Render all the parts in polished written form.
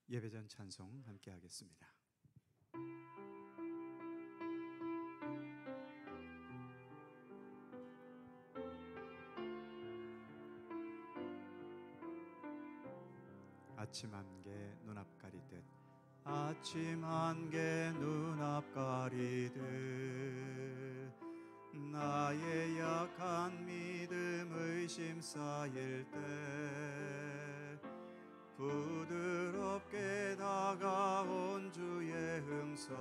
예배전 찬송 함께 하겠습니다. 아침 안개 눈앞 가리듯 아침 안개 눈앞 가리듯 나의 약한 믿음 의심 쌓일 때 부드럽게 다가온 주의 음성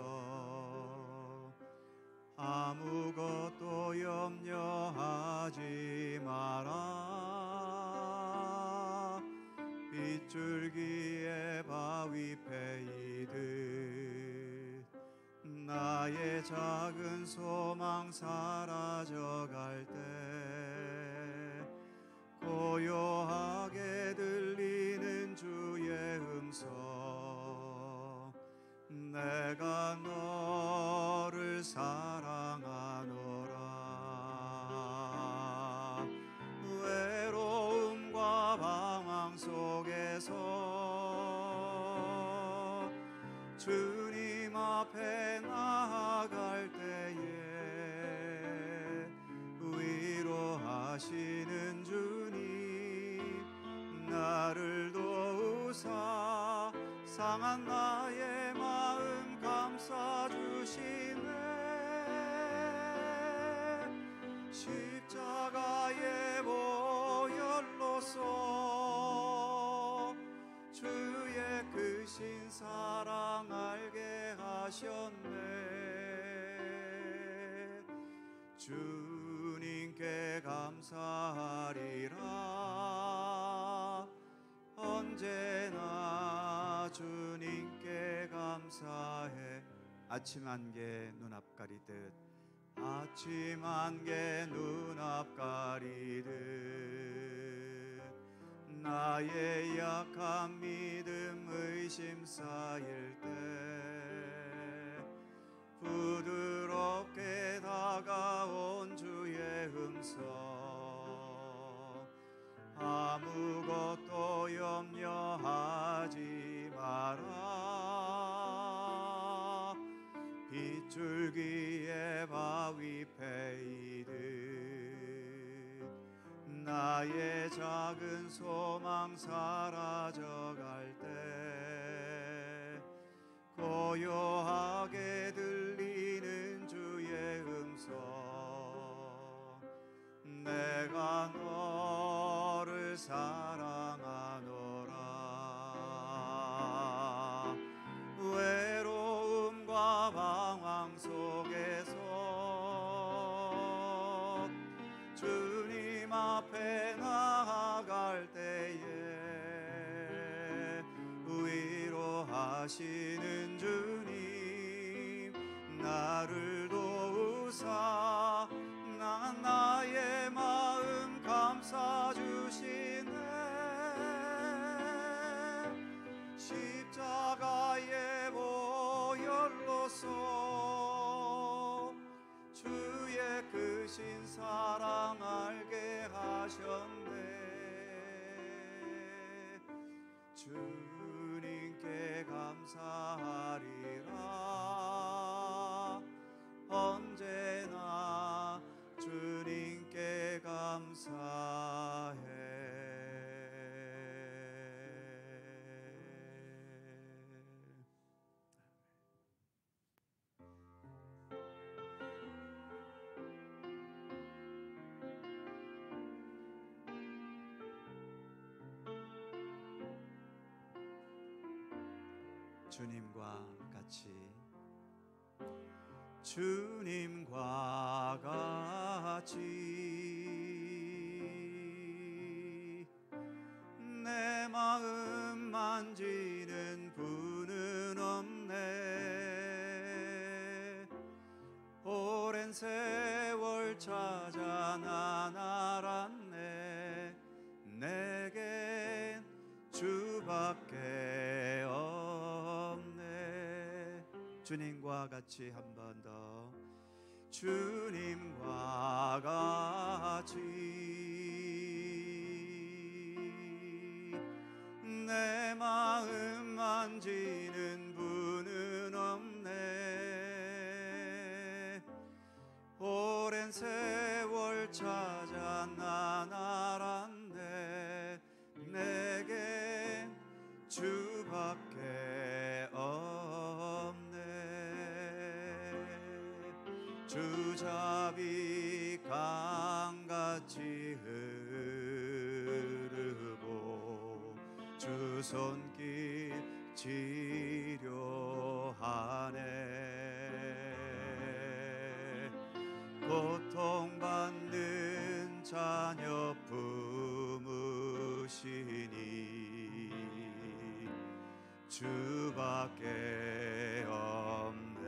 아무것도 염려하지 마라 빗줄기에 바위 패이듯 나의 작은 소망 사라져갈 때 고요하게 들리는 주의 음성 내가 너를 사랑하노라 외로움과 방황 속에서 주님 앞에 나아갈 때에 위로하시는 주님 나를 도우사 상한 나의 마음 감싸주시네 십자가의 보혈로서 주의 크신 사랑 알게 하셨네 주님께 감사하리라 언제나 주님께 감사해 아침 안개 눈앞 가리듯 아침 안개 눈앞 가리듯 나의 약한 믿음 의심 쌓일 때 부드럽게 다가온 주의 음성 아무것도 염려하지 마라 빗줄기에 바위 패이듯 나의 작은 소망 사라져갈 때 고요하게 들리는 주의 음성 내가 너를 사랑하노라 외로움과 방황 속에서 주님 앞에 나아갈 때에 위로하시는 주님 나를 도우사 나의 마음 감싸주시네 십자가의 보혈로서 주의 크신 사랑 알게 하셨네 주님께 감사하리라 언제나 주님께 감사해 주님과 같이 주님과 같이 내 마음 만지는 분은 없네 오랜 세월 찾아 난 알았네 내겐 주밖에 없네 주님과 같이 한 번 더 주님과 같이 내 마음 만지는 나날았네. 내게 주밖에 없네. 주 자비 강같이 흐르고 주 손길 치료하네. 고통받는 자녀 품으시니 주밖에 없네.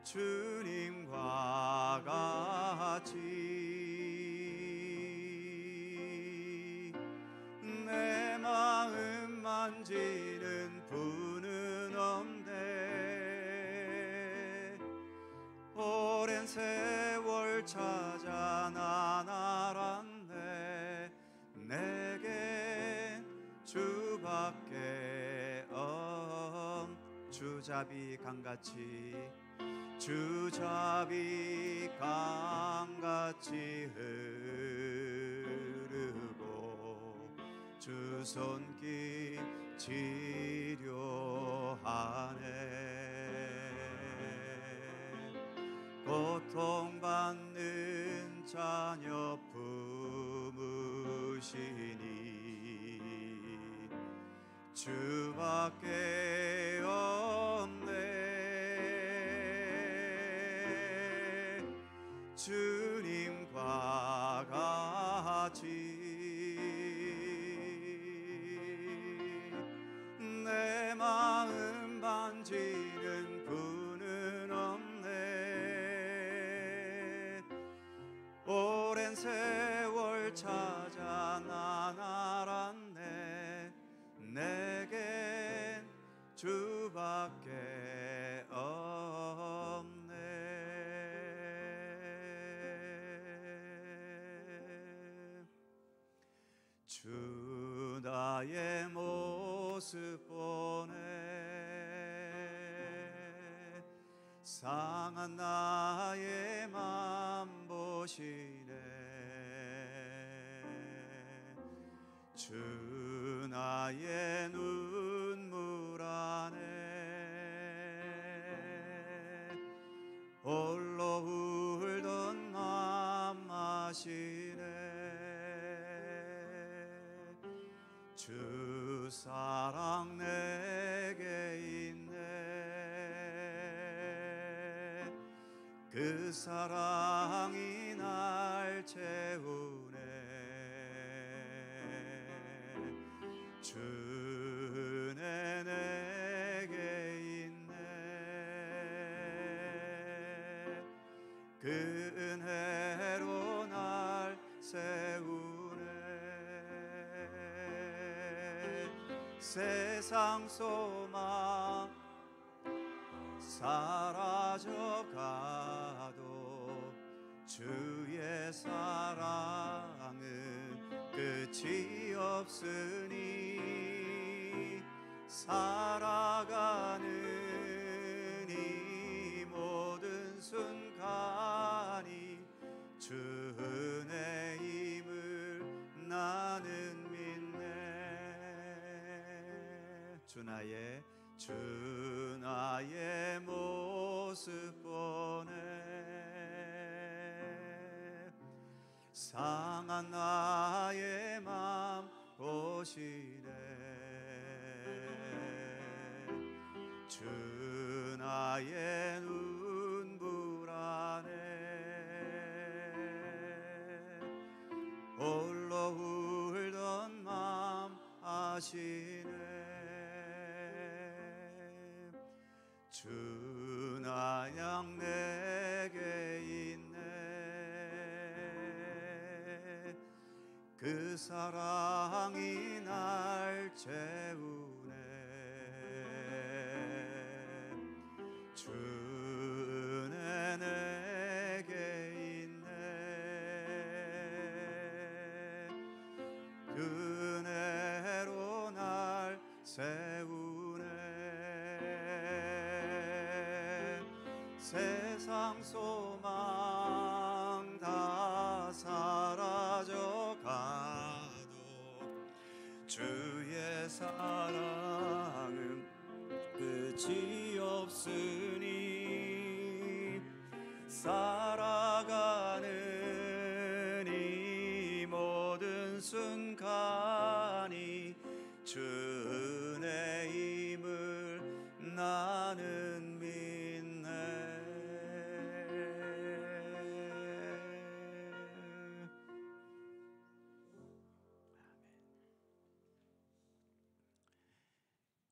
주님과 같이 내 마음 만지는 분은 없네. 오랜 세월 찾아 나날았네. 내겐 주밖에 주자비 강같이 주자비 강같이 흐르고 주 손길 치료하네. 고통받는 자녀 품으시니 주밖에 없네. 주님과 같이 내 마음 만지는 분은 없네. 오랜 세월 찾아 나날았네. 내겐 주밖에 없네. 주 나의 모습 보네. 상한 나의 맘 보시네. 주 나의 눈물 안에 홀로 울던 맘 아시네. 주 사랑 내게 있네. 그 사랑이 날 채우네. 주 은혜 내게 있네. 그 은혜로 날 세우네. 세상 소망 사라져가도 주의 사랑은 끝이 없으니 살아가는 이 모든 순간이 주 은혜임을 나는 믿네. 주 나의 모습 보네. 상한 나의 맘 보시네. 주 나의 눈물 안에 홀로 울던 맘 아시네. 주 나양 내게 있네. 그 사랑이 날 채우네. 주 은혜 내게 있네. 그 은혜로 날 세우네. 세상 세상 소망 다 사라져 가도 주의 사랑은 끝이 없으니 살아가는 이 모든 순간이 주 은혜임을 나는 믿네.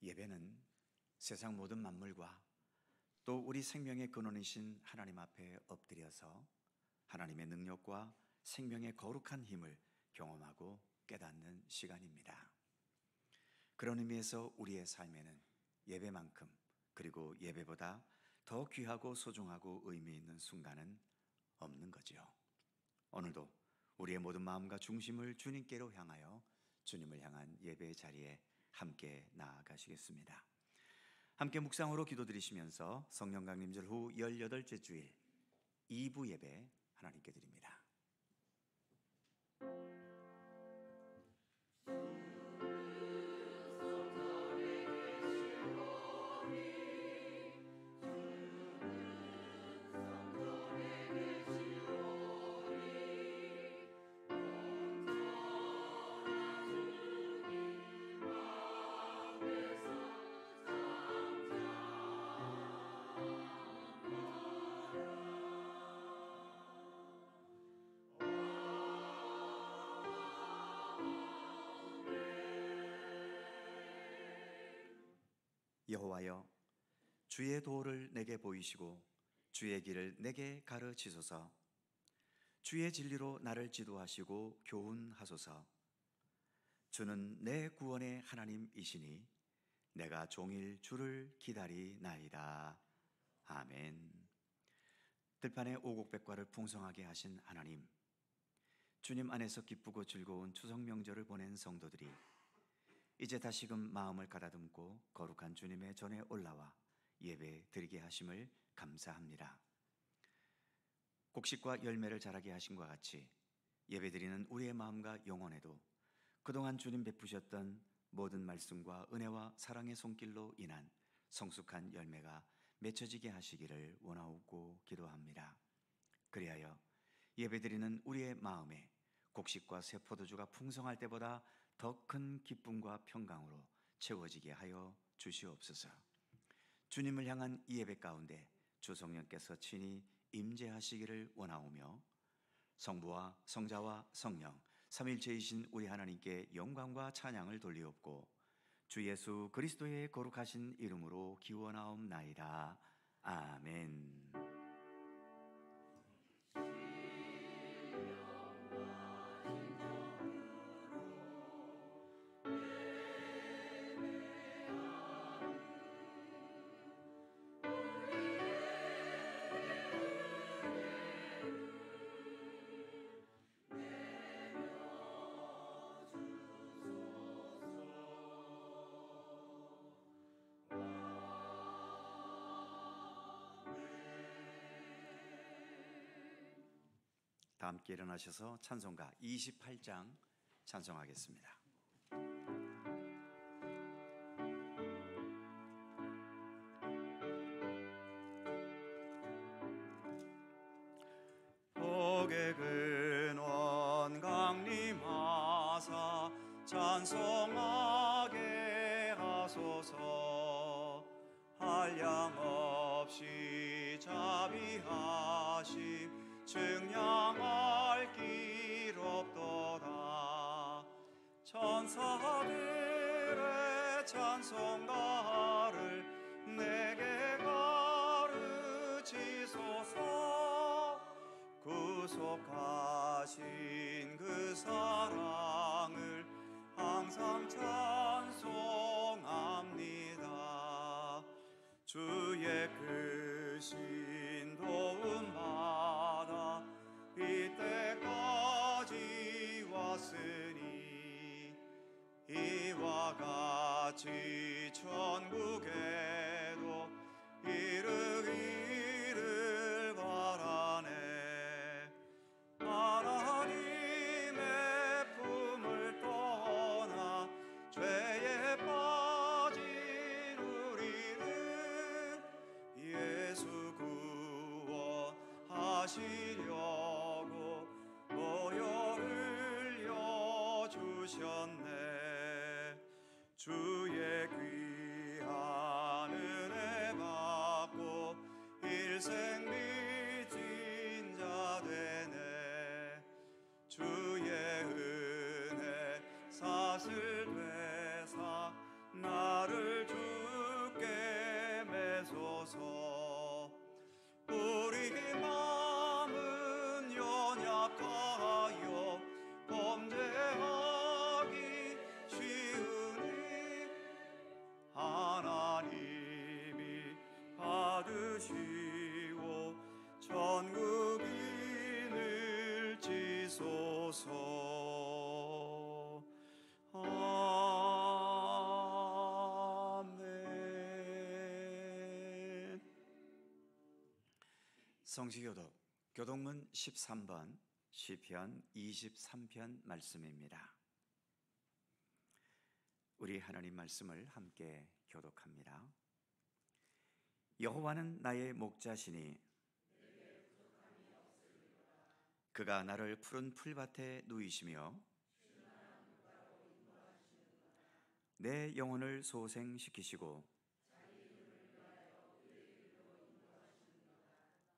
예배는 세상 모든 만물과 또 우리 생명의 근원이신 하나님 앞에 엎드려서 하나님의 능력과 생명의 거룩한 힘을 경험하고 깨닫는 시간입니다. 그런 의미에서 우리의 삶에는 예배만큼, 그리고 예배보다 더 귀하고 소중하고 의미 있는 순간은 없는 거죠. 오늘도 우리의 모든 마음과 중심을 주님께로 향하여 주님을 향한 예배의 자리에 함께 나아가시겠습니다. 함께 묵상으로 기도드리시면서 성령 강림절 후 18째 주일 2부 예배 하나님께 드립니다. 여호와여, 주의 도를 내게 보이시고 주의 길을 내게 가르치소서. 주의 진리로 나를 지도하시고 교훈하소서. 주는 내 구원의 하나님이시니 내가 종일 주를 기다리나이다. 아멘. 들판의 오곡백과를 풍성하게 하신 하나님, 주님 안에서 기쁘고 즐거운 추석 명절을 보낸 성도들이 이제 다시금 마음을 가다듬고 거룩한 주님의 전에 올라와 예배 드리게 하심을 감사합니다. 곡식과 열매를 자라게 하심과 같이 예배 드리는 우리의 마음과 영혼에도 그동안 주님 베푸셨던 모든 말씀과 은혜와 사랑의 손길로 인한 성숙한 열매가 맺혀지게 하시기를 원하고 기도합니다. 그리하여 예배 드리는 우리의 마음에 곡식과 새 포도주가 풍성할 때보다 더 큰 기쁨과 평강으로 채워지게 하여 주시옵소서. 주님을 향한 이 예배 가운데 주 성령께서 친히 임재하시기를 원하오며 성부와 성자와 성령 삼일체이신 우리 하나님께 영광과 찬양을 돌리옵고 주 예수 그리스도의 거룩하신 이름으로 기원하옵나이다. 아멘. 다 함께 일어나셔서 찬송가 28장 찬송하겠습니다. 복의 근원 강림하사 찬송하게 하소서. 한량없이 자비하심 증량할 길 없도다. 천사들의 찬송가를 내게 가르치소서. 구속하신 그 사랑을 항상 찬송합니다. 주의 크신 도움 받아 이때까지 왔으니 이와 같이 천국에도 이르기를 하시려고 보혈 흘려 주셨네. 주의 귀한 은혜 받고 일생 믿은 자 되네. 주의 은혜 사슬 되사 나를 주께 매소서. 우리 마음은 연약하여 범죄하기 쉬우니 하나님이 받으시고 천국인을 지소서. 아멘. 성시교독 교독문 13번 시편 23편 말씀입니다. 우리 하나님 말씀을 함께 교독합니다. 여호와는 나의 목자시니 그가 나를 푸른 풀밭에 누이시며 내 영혼을 소생시키시고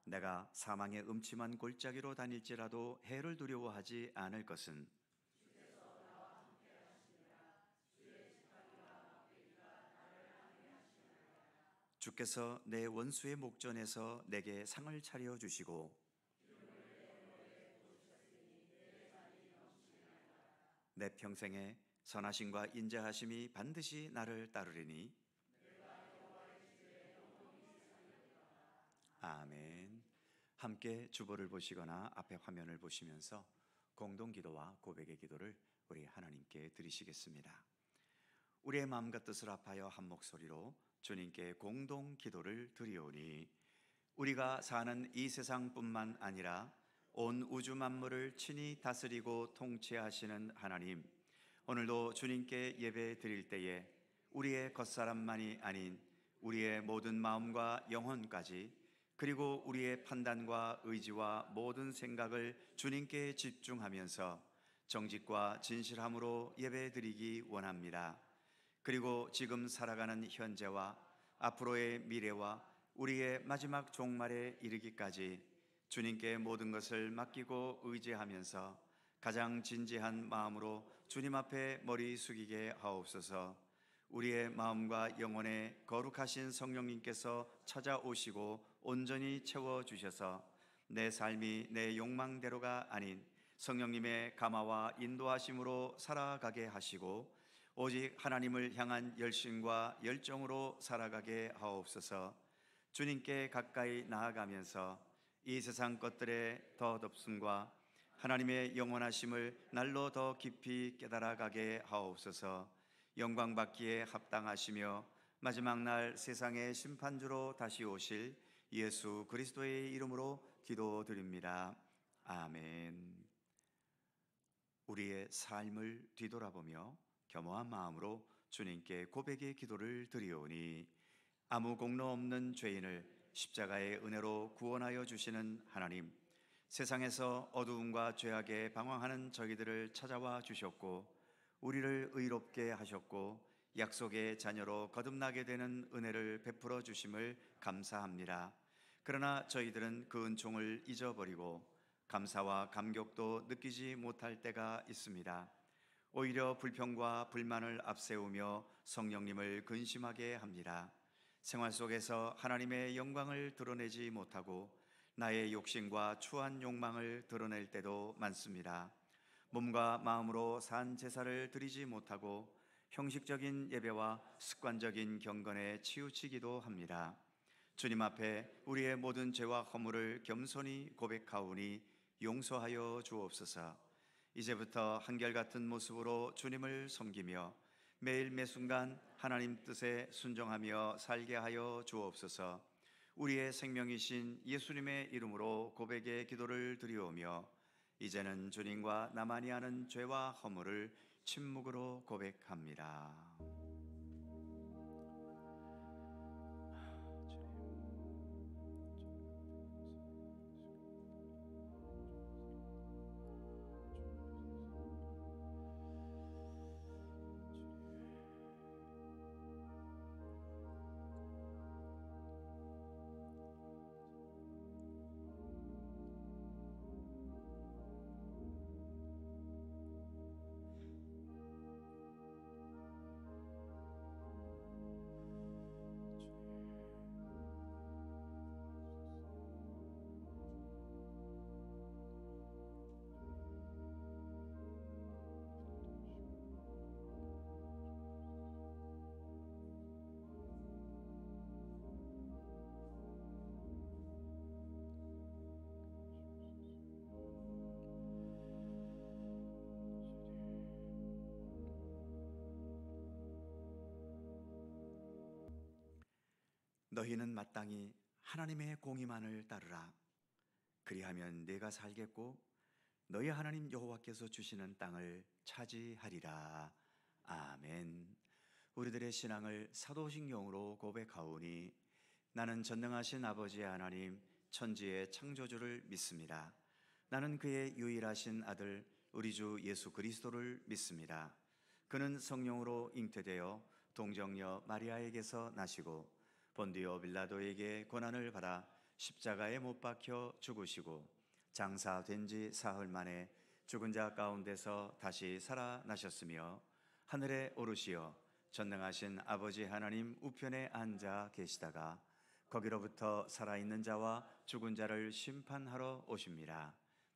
내가 사망의 음침한 골짜기로 다닐지라도 해를 두려워하지 않을 것은 주께서 내 원수의 목전에서 내게 상을 차려 주시고 내 평생에 선하심과 인자하심이 반드시 나를 따르리니 아멘. 함께 주보를 보시거나 앞에 화면을 보시면서 공동기도와 고백의 기도를 우리 하나님께 드리시겠습니다. 우리의 마음과 뜻을 합하여 한 목소리로 주님께 공동기도를 드리오니 우리가 사는 이 세상뿐만 아니라 온 우주 만물을 친히 다스리고 통치하시는 하나님, 오늘도 주님께 예배 드릴 때에 우리의 겉사람만이 아닌 우리의 모든 마음과 영혼까지 그리고 우리의 판단과 의지와 모든 생각을 주님께 집중하면서 정직과 진실함으로 예배드리기 원합니다. 그리고 지금 살아가는 현재와 앞으로의 미래와 우리의 마지막 종말에 이르기까지 주님께 모든 것을 맡기고 의지하면서 가장 진지한 마음으로 주님 앞에 머리 숙이게 하옵소서. 우리의 마음과 영혼에 거룩하신 성령님께서 찾아오시고 온전히 채워주셔서 내 삶이 내 욕망대로가 아닌 성령님의 감화와 인도하심으로 살아가게 하시고 오직 하나님을 향한 열심과 열정으로 살아가게 하옵소서. 주님께 가까이 나아가면서 이 세상 것들의 덧없음과 하나님의 영원하심을 날로 더 깊이 깨달아가게 하옵소서. 영광 받기에 합당하시며 마지막 날 세상의 심판주로 다시 오실 예수 그리스도의 이름으로 기도드립니다. 아멘. 우리의 삶을 뒤돌아보며 겸허한 마음으로 주님께 고백의 기도를 드리오니 아무 공로 없는 죄인을 십자가의 은혜로 구원하여 주시는 하나님, 세상에서 어두움과 죄악에 방황하는 저희들을 찾아와 주셨고 우리를 의롭게 하셨고 약속의 자녀로 거듭나게 되는 은혜를 베풀어 주심을 감사합니다. 그러나 저희들은 그 은총을 잊어버리고 감사와 감격도 느끼지 못할 때가 있습니다. 오히려 불평과 불만을 앞세우며 성령님을 근심하게 합니다. 생활 속에서 하나님의 영광을 드러내지 못하고 나의 욕심과 추한 욕망을 드러낼 때도 많습니다. 몸과 마음으로 산 제사를 드리지 못하고 형식적인 예배와 습관적인 경건에 치우치기도 합니다. 주님 앞에 우리의 모든 죄와 허물을 겸손히 고백하오니 용서하여 주옵소서. 이제부터 한결같은 모습으로 주님을 섬기며 매일 매순간 하나님 뜻에 순종하며 살게 하여 주옵소서. 우리의 생명이신 예수님의 이름으로 고백의 기도를 드리오며 이제는 주님과 나만이 아는 죄와 허물을 침묵으로 고백합니다. 너희는 마땅히 하나님의 공의만을 따르라. 그리하면 내가 살겠고 너희 하나님 여호와께서 주시는 땅을 차지하리라. 아멘. 우리들의 신앙을 사도신경으로 고백하오니 나는 전능하신 아버지 하나님 천지의 창조주를 믿습니다. 나는 그의 유일하신 아들 우리 주 예수 그리스도를 믿습니다. 그는 성령으로 잉태되어 동정녀 마리아에게서 나시고 본디오 빌라도에게 고난을 받아 십자가에 못 박혀 죽으시고 장사된 지 사흘 만에 죽은 자 가운데서 다시 살아나셨으며 하늘에 오르시어 전능하신 아버지 하나님 우편에 앉아 계시다가 거기로부터 살아있는 자와 죽은 자를 심판하러 오십니다.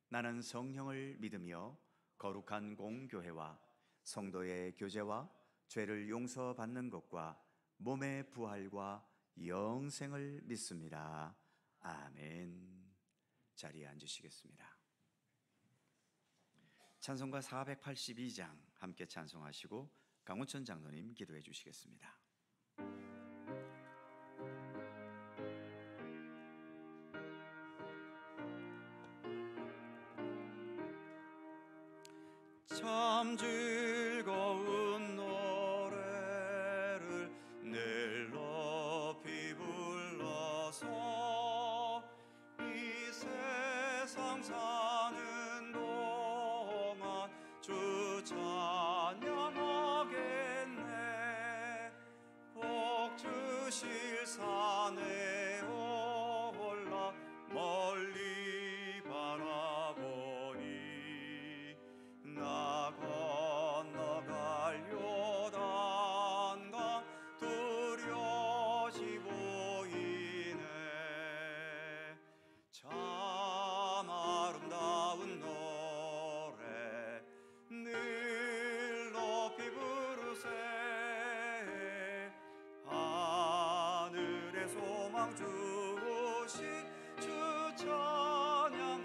나는 성령을 믿으며 거룩한 공교회와 성도의 교제와 죄를 용서받는 것과 몸의 부활과 영생을 믿습니다. 아멘. 자리에 앉으시겠습니다. 찬송가 482장 함께 찬송하시고 강훈천 장로님 기도해 주시겠습니다. 참 즐거운 노래를 늘 높이 불러서 이 세상 사는 동안 주 찬양하겠네. 복 주실 산에 올라 멀리 바라보니 나 건너갈 요단강 뚜렷이 보이네. 참 아름다운 노래 늘 높이 부르세. 하늘의 소망 주신 주 찬양하여라.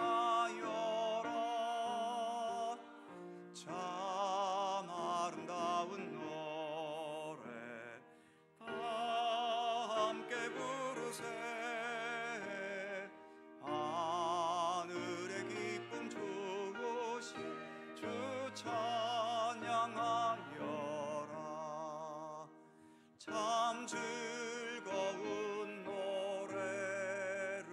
참 아름다운 노래 다 함께 부르세. 하늘의 기쁨 주신 주 찬양하여라. 참 즐거운 노래를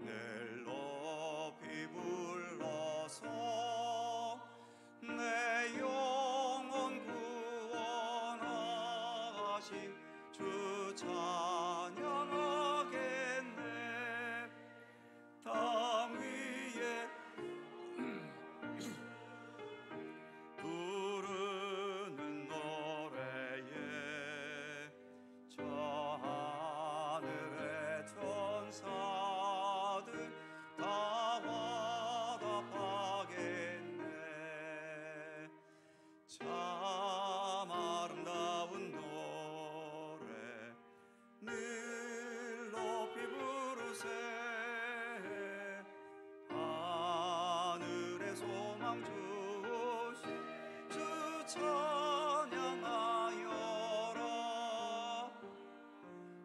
늘 높이 불러서 내 영혼 구원하신 주 찬양하겠네. 땅 위에 부르는 노래에 저 하늘의 천사들 다 화답하겠네. 참 아름다운 노래 늘 높이 부르세. 하늘의 소망 주신 주 찬양하여라.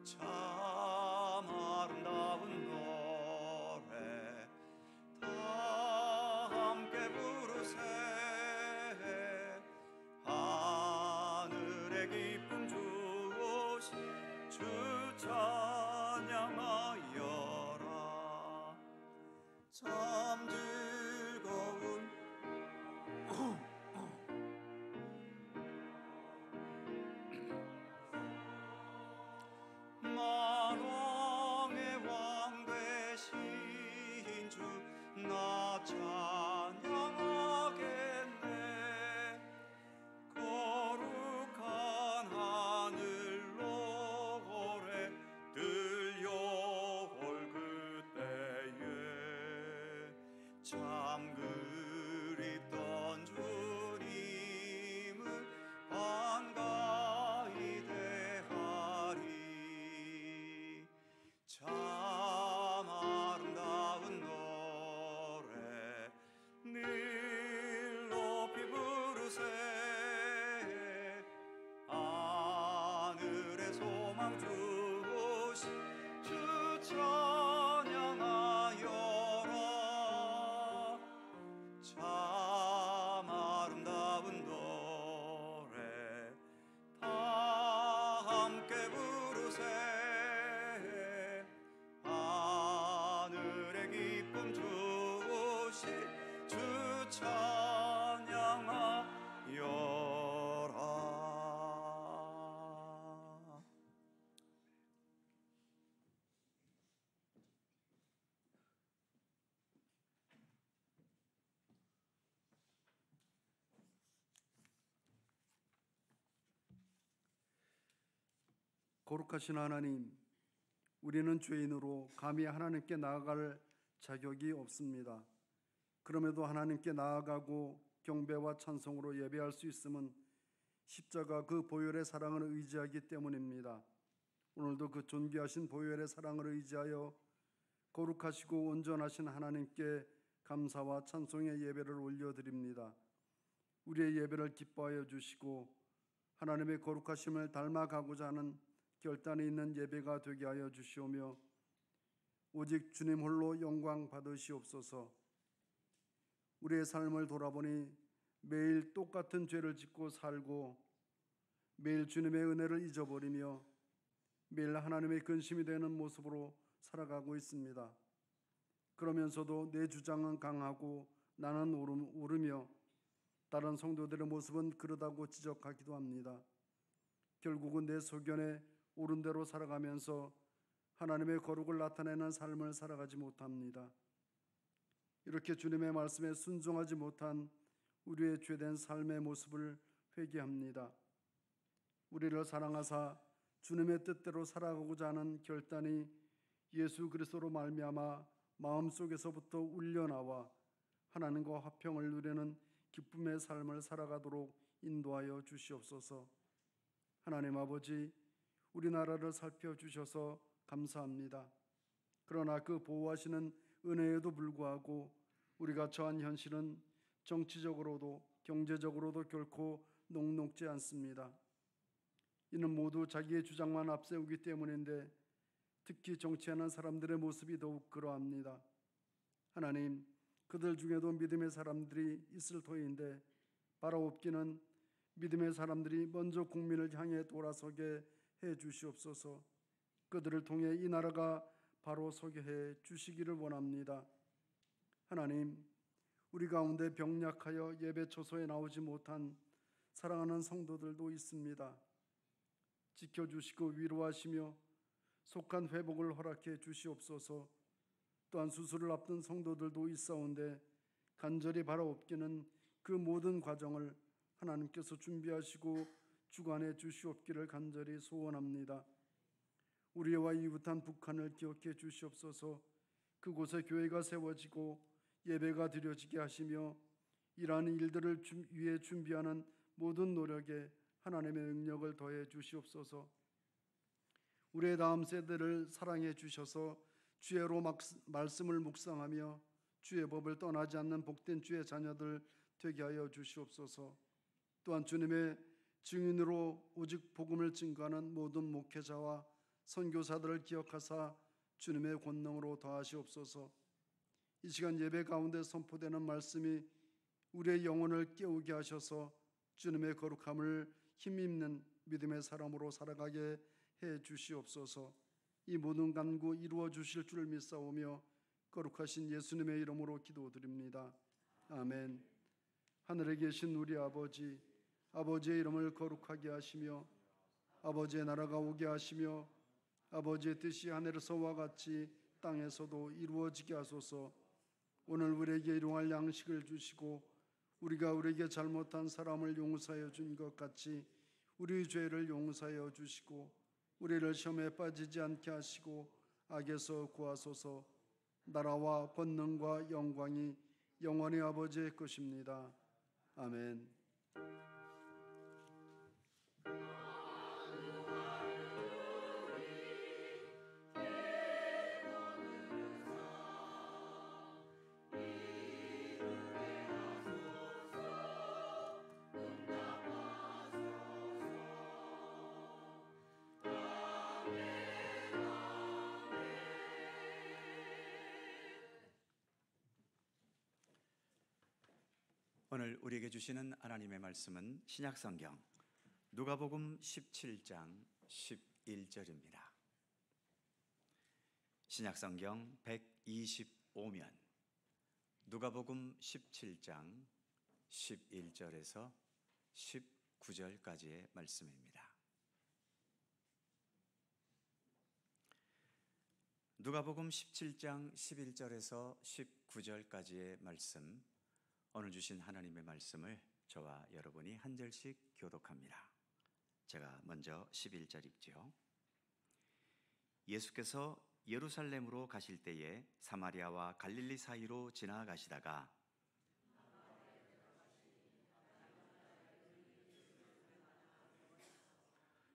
참 아름다운 노래 다 함께 부르세. 하늘의 기쁨 주신 주 찬양하여라. 참 즐거운 만왕의 왕 되신 주 나 찬양하겠네. 거룩한 하늘로 고래 들려올 그때에 참 그립던 주님을 반가이 대하리. 참 아름다운 노래 늘 높이 부르세. 하늘의 소망 주신 함께 부르세 하늘의 기쁨 주시 주 찬양하여라. 거룩하신 하나님, 우리는 죄인으로 감히 하나님께 나아갈 자격이 없습니다. 그럼에도 하나님께 나아가고 경배와 찬송으로 예배할 수 있음은 십자가 그 보혈의 사랑을 의지하기 때문입니다. 오늘도 그 존귀하신 보혈의 사랑을 의지하여 거룩하시고 온전하신 하나님께 감사와 찬송의 예배를 올려드립니다. 우리의 예배를 기뻐하여 주시고 하나님의 거룩하심을 닮아가고자 하는 결단이 있는 예배가 되게 하여 주시오며 오직 주님 홀로 영광 받으시옵소서. 우리의 삶을 돌아보니 매일 똑같은 죄를 짓고 살고 매일 주님의 은혜를 잊어버리며 매일 하나님의 근심이 되는 모습으로 살아가고 있습니다. 그러면서도 내 주장은 강하고 나는 옳으며 다른 성도들의 모습은 그러다고 지적하기도 합니다. 결국은 내 소견에 옳은 대로 살아가면서 하나님의 거룩을 나타내는 삶을 살아가지 못합니다. 이렇게 주님의 말씀에 순종하지 못한 우리의 죄된 삶의 모습을 회개합니다. 우리를 사랑하사 주님의 뜻대로 살아가고자 하는 결단이 예수 그리스도로 말미암아 마음속에서부터 울려나와 하나님과 화평을 누리는 기쁨의 삶을 살아가도록 인도하여 주시옵소서. 하나님 아버지, 우리나라를 살펴주셔서 감사합니다. 그러나 그 보호하시는 은혜에도 불구하고 우리가 처한 현실은 정치적으로도 경제적으로도 결코 녹록지 않습니다. 이는 모두 자기의 주장만 앞세우기 때문인데 특히 정치하는 사람들의 모습이 더욱 그러합니다. 하나님, 그들 중에도 믿음의 사람들이 있을 터인데 바라옵기는 믿음의 사람들이 먼저 국민을 향해 돌아서게 해 주시옵소서. 그들을 통해 이 나라가 바로 서게 해 주시기를 원합니다. 하나님, 우리 가운데 병약하여 예배 초소에 나오지 못한 사랑하는 성도들도 있습니다. 지켜주시고 위로하시며 속한 회복을 허락해 주시옵소서. 또한 수술을 앞둔 성도들도 있사온데 간절히 바라옵기는 그 모든 과정을 하나님께서 준비하시고 주관해 주시옵기를 간절히 소원합니다. 우리와 이웃한 북한을 기억해 주시옵소서. 그곳에 교회가 세워지고 예배가 드려지게 하시며 이러한 일들을 위해 준비하는 모든 노력에 하나님의 능력을 더해 주시옵소서. 우리의 다음 세대를 사랑해 주셔서 주의로 말씀을 묵상하며 주의 법을 떠나지 않는 복된 주의 자녀들 되게 하여 주시옵소서. 또한 주님의 증인으로 오직 복음을 증거하는 모든 목회자와 선교사들을 기억하사 주님의 권능으로 더하시옵소서. 이 시간 예배 가운데 선포되는 말씀이 우리의 영혼을 깨우게 하셔서 주님의 거룩함을 힘입는 믿음의 사람으로 살아가게 해 주시옵소서. 이 모든 간구 이루어 주실 줄 믿사오며 거룩하신 예수님의 이름으로 기도드립니다. 아멘. 하늘에 계신 우리 아버지, 아버지의 이름을 거룩하게 하시며 아버지의 나라가 오게 하시며 아버지의 뜻이 하늘에서와 같이 땅에서도 이루어지게 하소서. 오늘 우리에게 일용할 양식을 주시고 우리가 우리에게 잘못한 사람을 용서하여 준 것 같이 우리 죄를 용서하여 주시고 우리를 시험에 빠지지 않게 하시고 악에서 구하소서. 나라와 권능과 영광이 영원히 아버지의 것입니다. 아멘. 오늘 우리에게 주시는 하나님의 말씀은 신약성경 누가복음 17장 11절입니다. 신약성경 125면 누가복음 17장 11절에서 19절까지의 말씀입니다. 누가복음 17장 11절에서 19절까지의 말씀, 오늘 주신 하나님의 말씀을 저와 여러분이 한 절씩 교독합니다. 제가 먼저 11절 읽죠. 예수께서 예루살렘으로 가실 때에 사마리아와 갈릴리 사이로 지나가시다가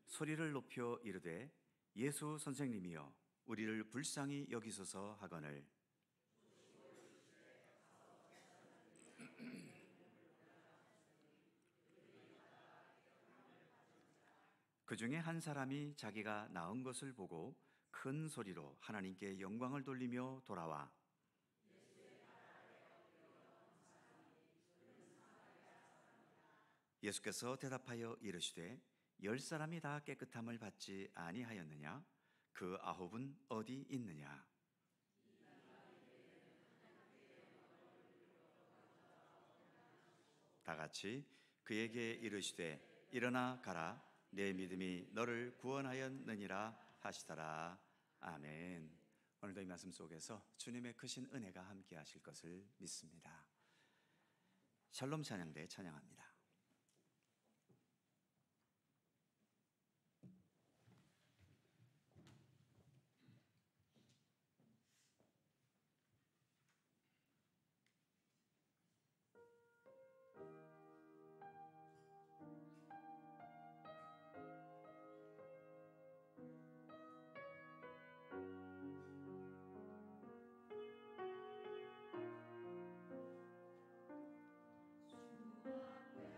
소리를 높여 이르되 예수 선생님이여 우리를 불쌍히 여기소서 하거늘 그 중에 한 사람이 자기가 나은 것을 보고 큰 소리로 하나님께 영광을 돌리며 돌아와 예수께서 대답하여 이르시되 10사람이 다 깨끗함을 받지 아니하였느냐? 그 9은 어디 있느냐? 다 같이 그에게 이르시되 일어나 가라 내 믿음이 너를 구원하였느니라 하시더라. 아멘. 오늘도 이 말씀 속에서 주님의 크신 은혜가 함께 하실 것을 믿습니다. 샬롬 찬양대 찬양합니다. 주 앞에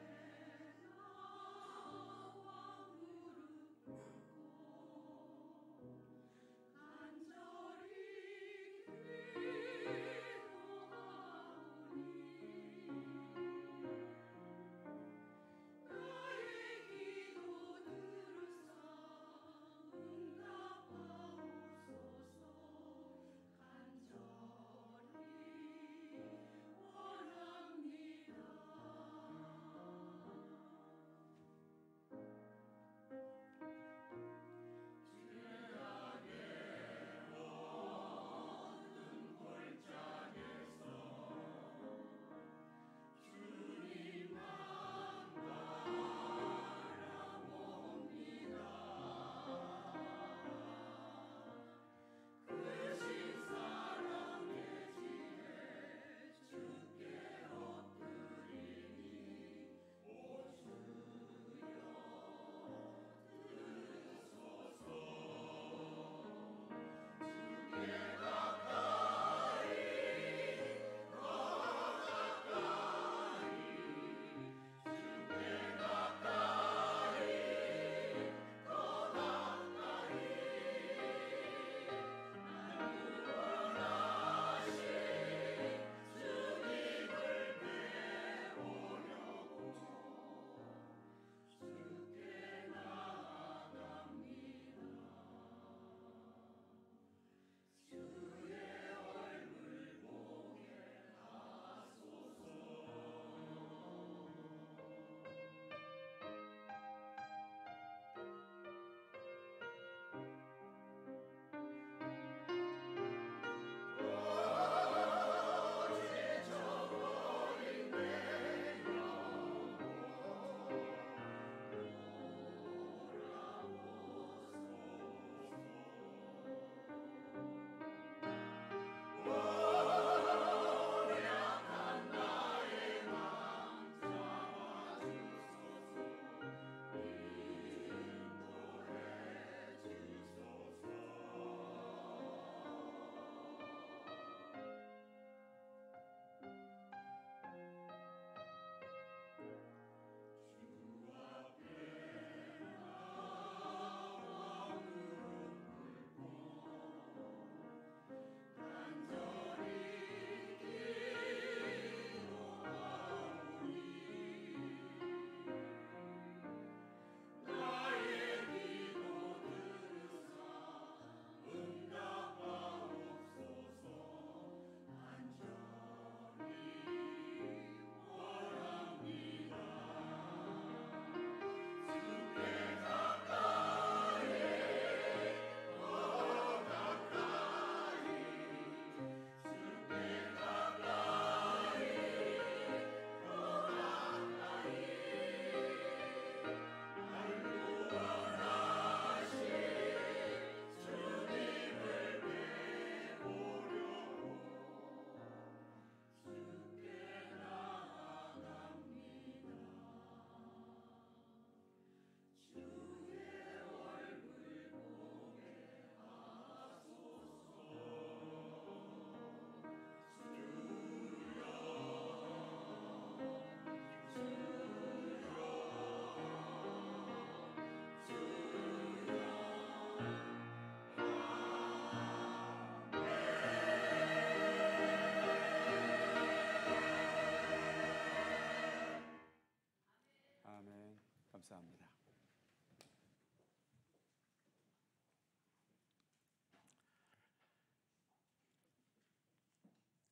감사합니다.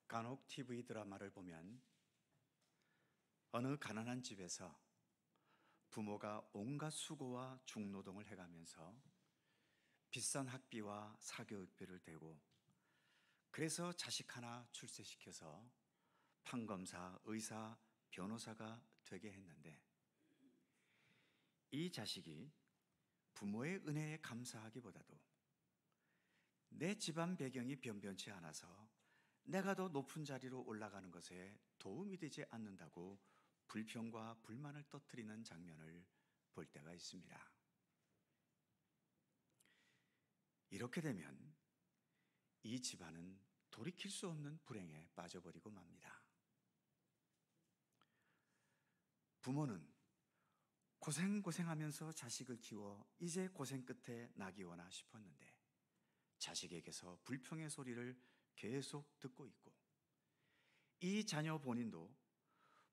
간혹 TV 드라마를 보면 어느 가난한 집에서 부모가 온갖 수고와 중노동을 해가면서 비싼 학비와 사교육비를 대고 그래서 자식 하나 출세시켜서 판검사, 의사, 변호사가 되게 했는데 이 자식이 부모의 은혜에 감사하기보다도 내 집안 배경이 변변치 않아서 내가 더 높은 자리로 올라가는 것에 도움이 되지 않는다고 불평과 불만을 터뜨리는 장면을 볼 때가 있습니다. 이렇게 되면 이 집안은 돌이킬 수 없는 불행에 빠져버리고 맙니다. 부모는 고생하면서 자식을 키워 이제 고생 끝에 낙이 오나 싶었는데 자식에게서 불평의 소리를 계속 듣고 있고 이 자녀 본인도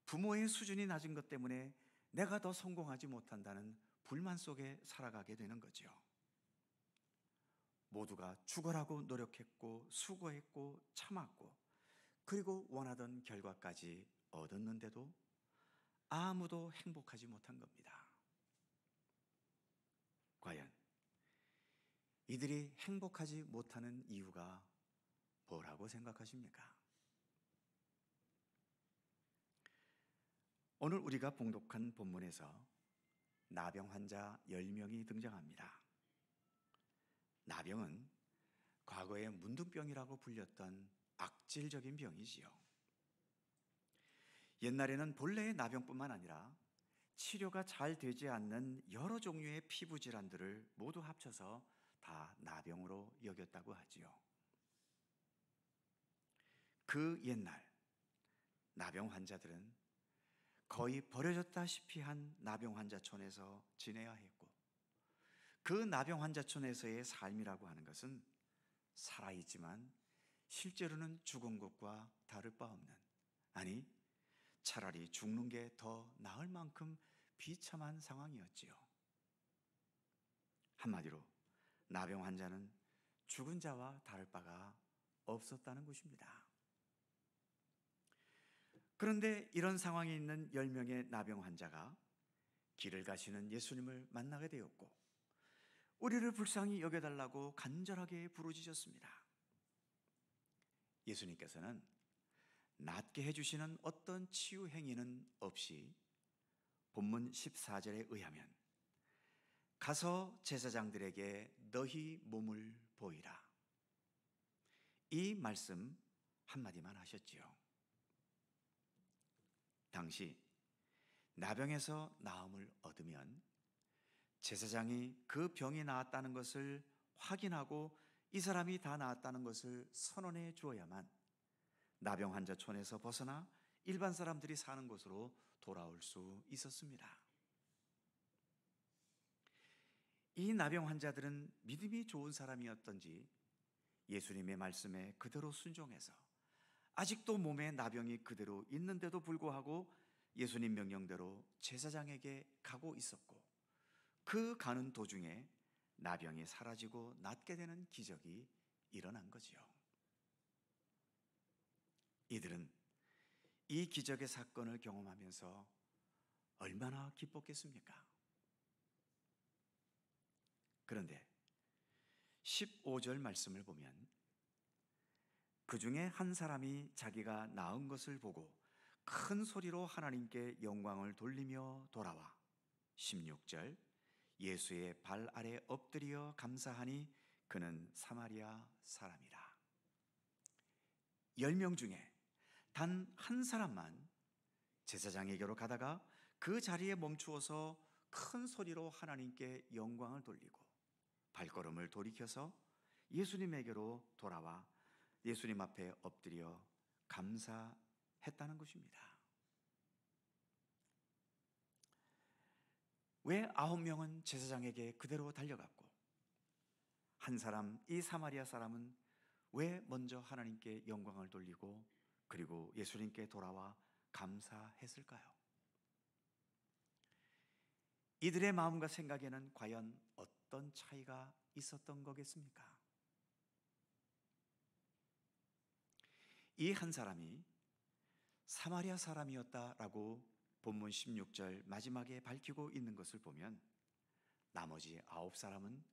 부모의 수준이 낮은 것 때문에 내가 더 성공하지 못한다는 불만 속에 살아가게 되는 거죠. 모두가 죽어라고 노력했고 수고했고 참았고 그리고 원하던 결과까지 얻었는데도 아무도 행복하지 못한 겁니다. 과연 이들이 행복하지 못하는 이유가 뭐라고 생각하십니까? 오늘 우리가 봉독한 본문에서 나병 환자 10명이 등장합니다. 나병은 과거에 문둥병이라고 불렸던 악질적인 병이지요. 옛날에는 본래의 나병뿐만 아니라 치료가 잘 되지 않는 여러 종류의 피부 질환들을 모두 합쳐서 다 나병으로 여겼다고 하지요. 그 옛날 나병 환자들은 거의 버려졌다시피 한 나병 환자촌에서 지내야 했고 그 나병 환자촌에서의 삶이라고 하는 것은 살아있지만 실제로는 죽은 것과 다를 바 없는, 아니 차라리 죽는 게 더 나을 만큼 비참한 상황이었지요. 한마디로 나병 환자는 죽은 자와 다를 바가 없었다는 것입니다. 그런데 이런 상황에 있는 10명의 나병 환자가 길을 가시는 예수님을 만나게 되었고 우리를 불쌍히 여겨달라고 간절하게 부르짖었습니다. 예수님께서는 낫게 해주시는 어떤 치유 행위는 없이 본문 14절에 의하면 가서 제사장들에게 너희 몸을 보이라, 이 말씀 한마디만 하셨지요. 당시 나병에서 나음을 얻으면 제사장이 그 병이 나았다는 것을 확인하고 이 사람이 다 나았다는 것을 선언해 주어야만 나병 환자촌에서 벗어나 일반 사람들이 사는 곳으로 돌아올 수 있었습니다. 이 나병 환자들은 믿음이 좋은 사람이었던지 예수님의 말씀에 그대로 순종해서 아직도 몸에 나병이 그대로 있는데도 불구하고 예수님 명령대로 제사장에게 가고 있었고 그 가는 도중에 나병이 사라지고 낫게 되는 기적이 일어난 거지요. 이들은 이 기적의 사건을 경험하면서 얼마나 기뻤겠습니까? 그런데 15절 말씀을 보면 그 중에 한 사람이 자기가 나은 것을 보고 큰 소리로 하나님께 영광을 돌리며 돌아와 16절 예수의 발 아래 엎드려 감사하니 그는 사마리아 사람이라. 10명 중에 단 한 사람만 제사장에게로 가다가 그 자리에 멈추어서 큰 소리로 하나님께 영광을 돌리고 발걸음을 돌이켜서 예수님에게로 돌아와 예수님 앞에 엎드려 감사했다는 것입니다. 왜 9명은 제사장에게 그대로 달려갔고 한 사람, 이 사마리아 사람은 왜 먼저 하나님께 영광을 돌리고 그리고 예수님께 돌아와 감사했을까요? 이들의 마음과 생각에는 과연 어떤 차이가 있었던 거겠습니까? 이 한 사람이 사마리아 사람이었다라고 본문 16절 마지막에 밝히고 있는 것을 보면 나머지 9사람은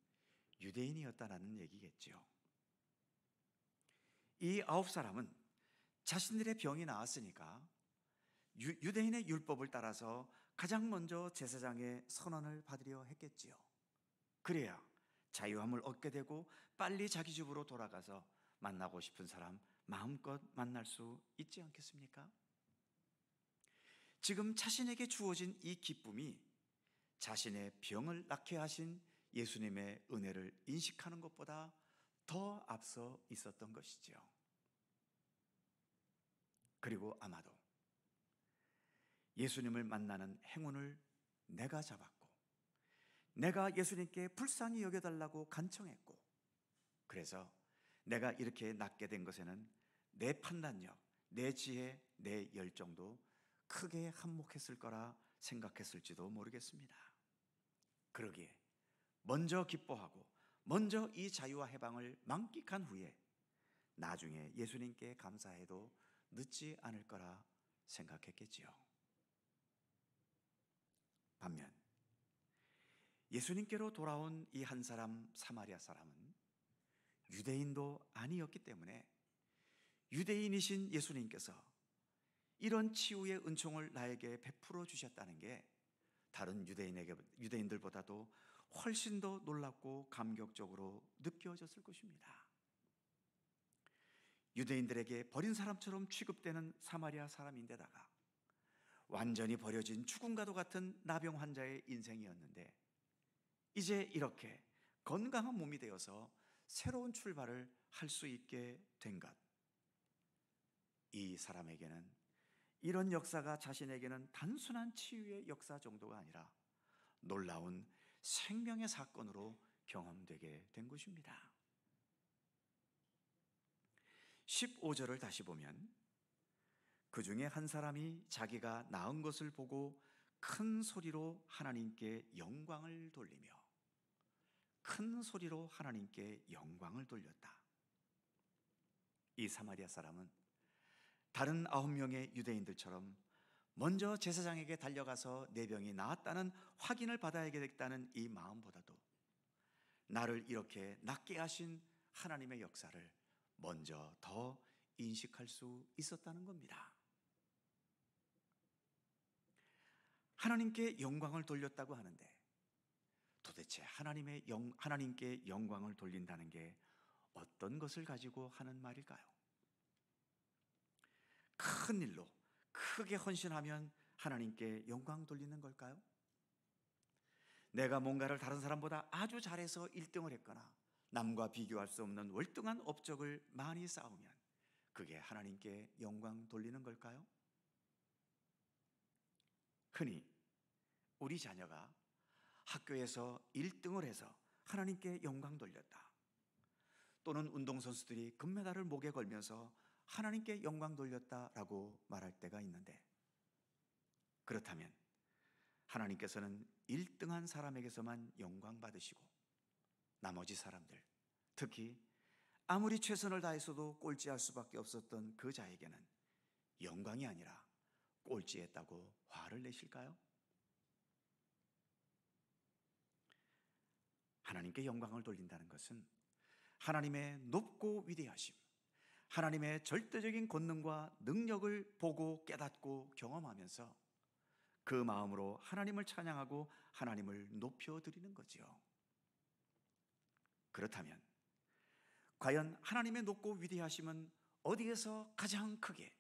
유대인이었다라는 얘기겠죠. 이 9사람은 자신들의 병이 나았으니까 유대인의 율법을 따라서 가장 먼저 제사장의 선언을 받으려 했겠지요. 그래야 자유함을 얻게 되고 빨리 자기 집으로 돌아가서 만나고 싶은 사람 마음껏 만날 수 있지 않겠습니까? 지금 자신에게 주어진 이 기쁨이 자신의 병을 낫게 하신 예수님의 은혜를 인식하는 것보다 더 앞서 있었던 것이지요. 그리고 아마도 예수님을 만나는 행운을 내가 잡았고, 내가 예수님께 불쌍히 여겨달라고 간청했고, 그래서 내가 이렇게 낫게 된 것에는 내 판단력, 내 지혜, 내 열정도 크게 한몫했을 거라 생각했을지도 모르겠습니다. 그러기에 먼저 기뻐하고 먼저 이 자유와 해방을 만끽한 후에 나중에 예수님께 감사해도 늦지 않을 거라 생각했겠지요. 반면 예수님께로 돌아온 이 한 사람 사마리아 사람은 유대인도 아니었기 때문에 유대인이신 예수님께서 이런 치유의 은총을 나에게 베풀어 주셨다는 게 다른 유대인들보다도 훨씬 더 놀랍고 감격적으로 느껴졌을 것입니다. 유대인들에게 버린 사람처럼 취급되는 사마리아 사람인데다가 완전히 버려진 죽음과도 같은 나병 환자의 인생이었는데 이제 이렇게 건강한 몸이 되어서 새로운 출발을 할 수 있게 된 것, 이 사람에게는 이런 역사가 자신에게는 단순한 치유의 역사 정도가 아니라 놀라운 생명의 사건으로 경험되게 된 것입니다. 15절을 다시 보면 그 중에 한 사람이 자기가 나은 것을 보고 큰 소리로 하나님께 영광을 돌리며 큰 소리로 하나님께 영광을 돌렸다. 이 사마리아 사람은 다른 9명의 유대인들처럼 먼저 제사장에게 달려가서 내 병이 나았다는 확인을 받아야겠다는 이 마음보다도 나를 이렇게 낫게 하신 하나님의 역사를 먼저 더 인식할 수 있었다는 겁니다. 하나님께 영광을 돌렸다고 하는데 도대체 하나님께 영광을 돌린다는 게 어떤 것을 가지고 하는 말일까요? 큰 일로 크게 헌신하면 하나님께 영광 돌리는 걸까요? 내가 뭔가를 다른 사람보다 아주 잘해서 1등을 했거나 남과 비교할 수 없는 월등한 업적을 많이 쌓으면 그게 하나님께 영광 돌리는 걸까요? 흔히 우리 자녀가 학교에서 1등을 해서 하나님께 영광 돌렸다, 또는 운동선수들이 금메달을 목에 걸면서 하나님께 영광 돌렸다라고 말할 때가 있는데, 그렇다면 하나님께서는 1등한 사람에게서만 영광 받으시고 나머지 사람들, 특히 아무리 최선을 다했어도 꼴찌할 수밖에 없었던 그 자에게는 영광이 아니라 꼴찌했다고 화를 내실까요? 하나님께 영광을 돌린다는 것은 하나님의 높고 위대하심, 하나님의 절대적인 권능과 능력을 보고 깨닫고 경험하면서 그 마음으로 하나님을 찬양하고 하나님을 높여드리는 거지요. 그렇다면 과연 하나님의 높고 위대하심은 어디에서 가장 크게,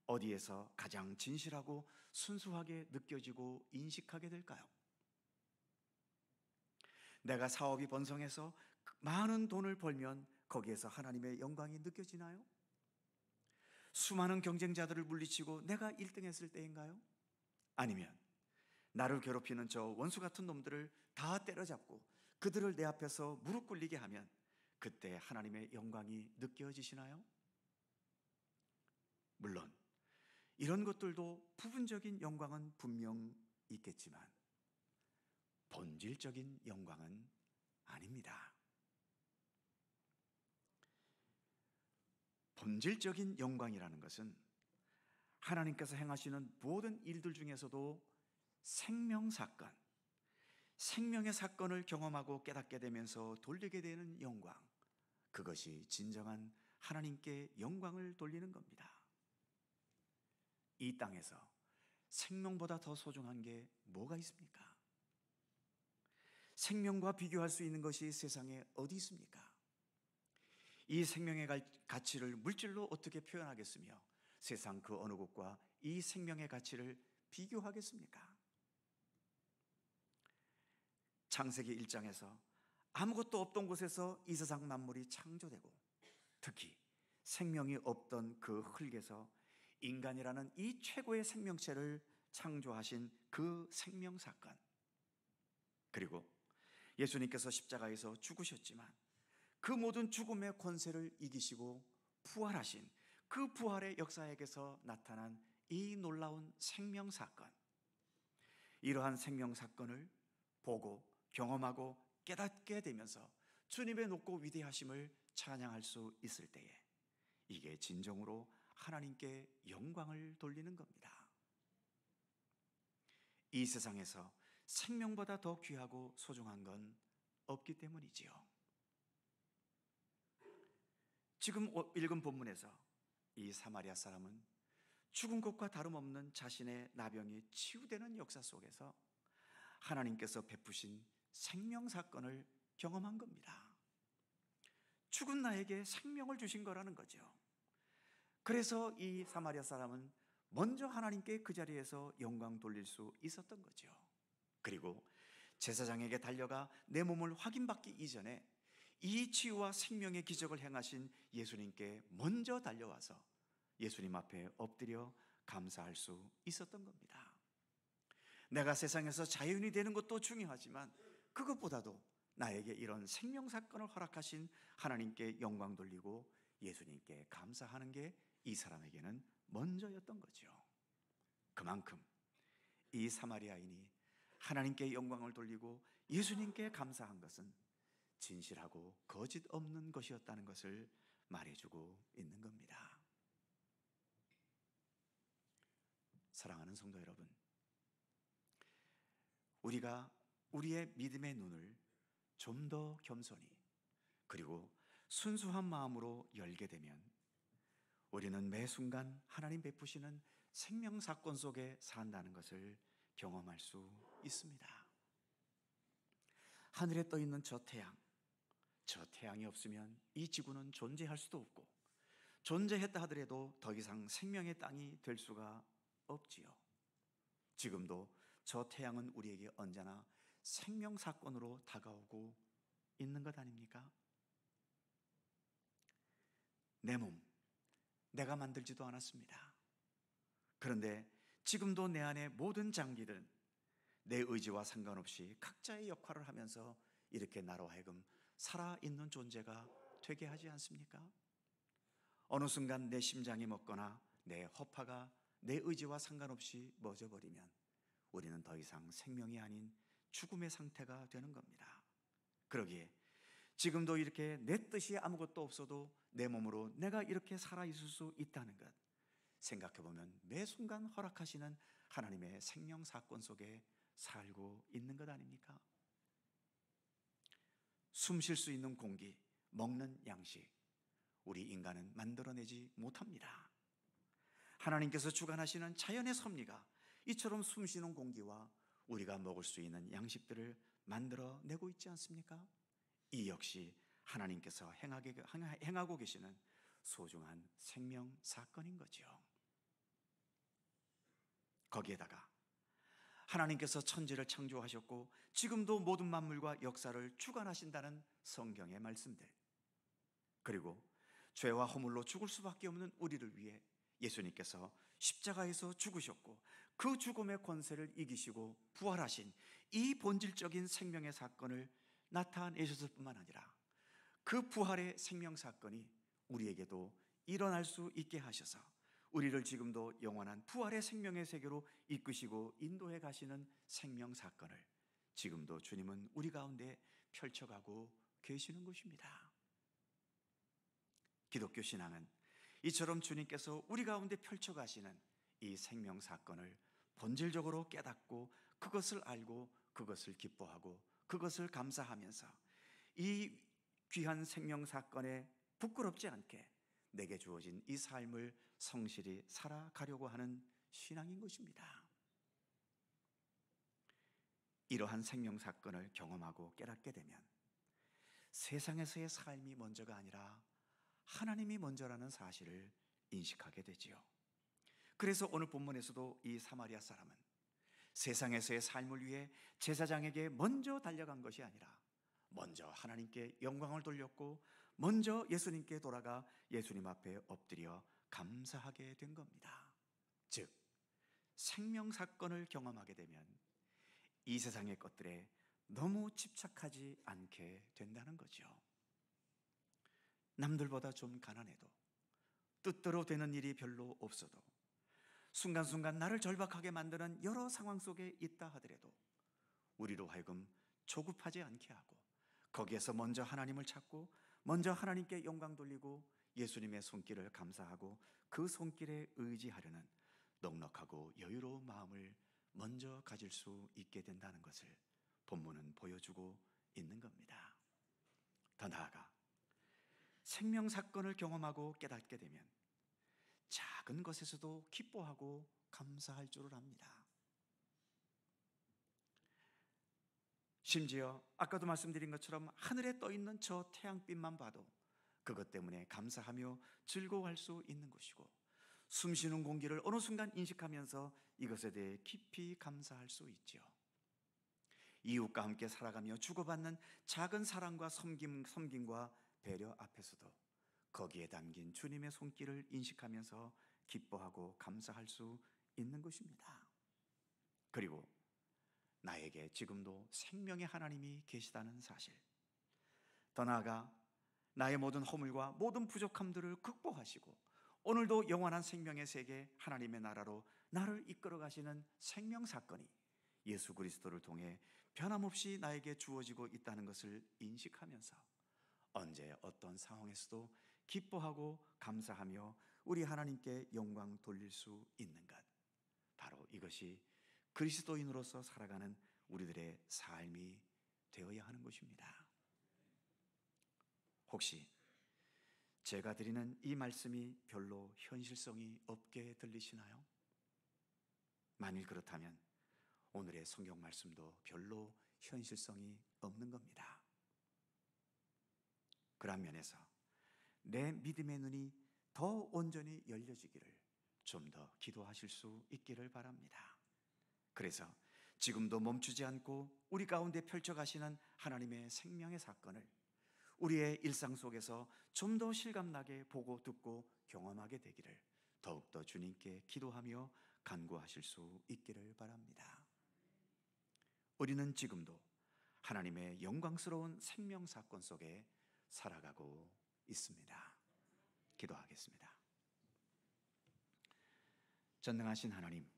어디에서 가장 진실하고 순수하게 느껴지고 인식하게 될까요? 내가 사업이 번성해서 많은 돈을 벌면 거기에서 하나님의 영광이 느껴지나요? 수많은 경쟁자들을 물리치고 내가 1등했을 때인가요? 아니면 나를 괴롭히는 저 원수 같은 놈들을 다 때려잡고 그들을 내 앞에서 무릎 꿇리게 하면 그때 하나님의 영광이 느껴지시나요? 물론 이런 것들도 부분적인 영광은 분명 있겠지만 본질적인 영광은 아닙니다. 본질적인 영광이라는 것은 하나님께서 행하시는 모든 일들 중에서도 생명사건, 생명의 사건을 경험하고 깨닫게 되면서 돌리게 되는 영광, 그것이 진정한 하나님께 영광을 돌리는 겁니다. 이 땅에서 생명보다 더 소중한 게 뭐가 있습니까? 생명과 비교할 수 있는 것이 세상에 어디 있습니까? 이 생명의 가치를 물질로 어떻게 표현하겠으며 세상 그 어느 곳과 이 생명의 가치를 비교하겠습니까? 창세기 1장에서 아무것도 없던 곳에서 이 세상 만물이 창조되고, 특히 생명이 없던 그 흙에서 인간이라는 이 최고의 생명체를 창조하신 그 생명 사건, 그리고 예수님께서 십자가에서 죽으셨지만 그 모든 죽음의 권세를 이기시고 부활하신 그 부활의 역사에게서 나타난 이 놀라운 생명 사건, 이러한 생명 사건을 보고 경험하고 깨닫게 되면서 주님의 높고 위대하심을 찬양할 수 있을 때에 이게 진정으로 하나님께 영광을 돌리는 겁니다. 이 세상에서 생명보다 더 귀하고 소중한 건 없기 때문이지요. 지금 읽은 본문에서 이 사마리아 사람은 죽은 것과 다름없는 자신의 나병이 치유되는 역사 속에서 하나님께서 베푸신 생명 사건을 경험한 겁니다. 죽은 나에게 생명을 주신 거라는 거죠. 그래서 이 사마리아 사람은 먼저 하나님께 그 자리에서 영광 돌릴 수 있었던 거죠. 그리고 제사장에게 달려가 내 몸을 확인받기 이전에 이 치유와 생명의 기적을 행하신 예수님께 먼저 달려와서 예수님 앞에 엎드려 감사할 수 있었던 겁니다. 내가 세상에서 자연이 되는 것도 중요하지만 그것보다도 나에게 이런 생명 사건을 허락하신 하나님께 영광 돌리고 예수님께 감사하는 게 이 사람에게는 먼저였던 거죠. 그만큼 이 사마리아인이 하나님께 영광을 돌리고 예수님께 감사한 것은 진실하고 거짓 없는 것이었다는 것을 말해주고 있는 겁니다. 사랑하는 성도 여러분, 우리가 우리의 믿음의 눈을 좀 더 겸손히 그리고 순수한 마음으로 열게 되면 우리는 매 순간 하나님 베푸시는 생명 사건 속에 산다는 것을 경험할 수 있습니다. 하늘에 떠 있는 저 태양이 없으면 이 지구는 존재할 수도 없고, 존재했다 하더라도 더 이상 생명의 땅이 될 수가 없지요. 지금도 저 태양은 우리에게 언제나 생명 사건으로 다가오고 있는 것 아닙니까? 내 몸, 내가 만들지도 않았습니다. 그런데 지금도 내 안에 모든 장기들, 내 의지와 상관없이 각자의 역할을 하면서 이렇게 나로 하여금 살아있는 존재가 되게 하지 않습니까? 어느 순간 내 심장이 멎거나 내 허파가 내 의지와 상관없이 멎어버리면 우리는 더 이상 생명이 아닌 죽음의 상태가 되는 겁니다. 그러기에 지금도 이렇게 내 뜻이 아무것도 없어도 내 몸으로 내가 이렇게 살아있을 수 있다는 것 생각해보면 매 순간 허락하시는 하나님의 생명 사건 속에 살고 있는 것 아닙니까? 숨 쉴 수 있는 공기, 먹는 양식, 우리 인간은 만들어내지 못합니다. 하나님께서 주관하시는 자연의 섭리가 이처럼 숨 쉬는 공기와 우리가 먹을 수 있는 양식들을 만들어내고 있지 않습니까? 이 역시 하나님께서 행하고 계시는 소중한 생명 사건인 거죠. 거기에다가 하나님께서 천지를 창조하셨고 지금도 모든 만물과 역사를 주관하신다는 성경의 말씀들, 그리고 죄와 허물로 죽을 수밖에 없는 우리를 위해 예수님께서 십자가에서 죽으셨고 그 죽음의 권세를 이기시고 부활하신 이 본질적인 생명의 사건을 나타내셨을 뿐만 아니라 그 부활의 생명 사건이 우리에게도 일어날 수 있게 하셔서 우리를 지금도 영원한 부활의 생명의 세계로 이끄시고 인도해 가시는 생명 사건을 지금도 주님은 우리 가운데 펼쳐가고 계시는 것입니다. 기독교 신앙은 이처럼 주님께서 우리 가운데 펼쳐가시는 이 생명 사건을 본질적으로 깨닫고 그것을 알고 그것을 기뻐하고 그것을 감사하면서 이 귀한 생명 사건에 부끄럽지 않게 내게 주어진 이 삶을 성실히 살아가려고 하는 신앙인 것입니다. 이러한 생명 사건을 경험하고 깨닫게 되면 세상에서의 삶이 먼저가 아니라 하나님이 먼저라는 사실을 인식하게 되지요. 그래서 오늘 본문에서도 이 사마리아 사람은 세상에서의 삶을 위해 제사장에게 먼저 달려간 것이 아니라 먼저 하나님께 영광을 돌렸고 먼저 예수님께 돌아가 예수님 앞에 엎드려 감사하게 된 겁니다. 즉, 생명 사건을 경험하게 되면 이 세상의 것들에 너무 집착하지 않게 된다는 거죠. 남들보다 좀 가난해도 뜻대로 되는 일이 별로 없어도 순간순간 나를 절박하게 만드는 여러 상황 속에 있다 하더라도 우리로 하여금 조급하지 않게 하고 거기에서 먼저 하나님을 찾고 먼저 하나님께 영광 돌리고 예수님의 손길을 감사하고 그 손길에 의지하려는 넉넉하고 여유로운 마음을 먼저 가질 수 있게 된다는 것을 본문은 보여주고 있는 겁니다. 더 나아가 생명 사건을 경험하고 깨닫게 되면 작은 것에서도 기뻐하고 감사할 줄을 압니다. 심지어 아까도 말씀드린 것처럼 하늘에 떠 있는 저 태양빛만 봐도 그것 때문에 감사하며 즐거워할 수 있는 것이고 숨쉬는 공기를 어느 순간 인식하면서 이것에 대해 깊이 감사할 수 있지요. 이웃과 함께 살아가며 주고받는 작은 사랑과 섬김과 배려 앞에서도 거기에 담긴 주님의 손길을 인식하면서 기뻐하고 감사할 수 있는 것입니다. 그리고 나에게 지금도 생명의 하나님이 계시다는 사실, 더 나아가 나의 모든 허물과 모든 부족함들을 극복하시고 오늘도 영원한 생명의 세계 하나님의 나라로 나를 이끌어 가시는 생명 사건이 예수 그리스도를 통해 변함없이 나에게 주어지고 있다는 것을 인식하면서 언제 어떤 상황에서도 기뻐하고 감사하며 우리 하나님께 영광 돌릴 수 있는 것, 바로 이것이 그리스도인으로서 살아가는 우리들의 삶이 되어야 하는 것입니다. 혹시 제가 드리는 이 말씀이 별로 현실성이 없게 들리시나요? 만일 그렇다면 오늘의 성경 말씀도 별로 현실성이 없는 겁니다. 그런 면에서 내 믿음의 눈이 더 온전히 열려지기를 좀 더 기도하실 수 있기를 바랍니다. 그래서 지금도 멈추지 않고 우리 가운데 펼쳐가시는 하나님의 생명의 사건을 우리의 일상 속에서 좀 더 실감나게 보고 듣고 경험하게 되기를 더욱더 주님께 기도하며 간구하실 수 있기를 바랍니다. 우리는 지금도 하나님의 영광스러운 생명 사건 속에 살아가고 있습니다. 기도하겠습니다. 전능하신 하나님,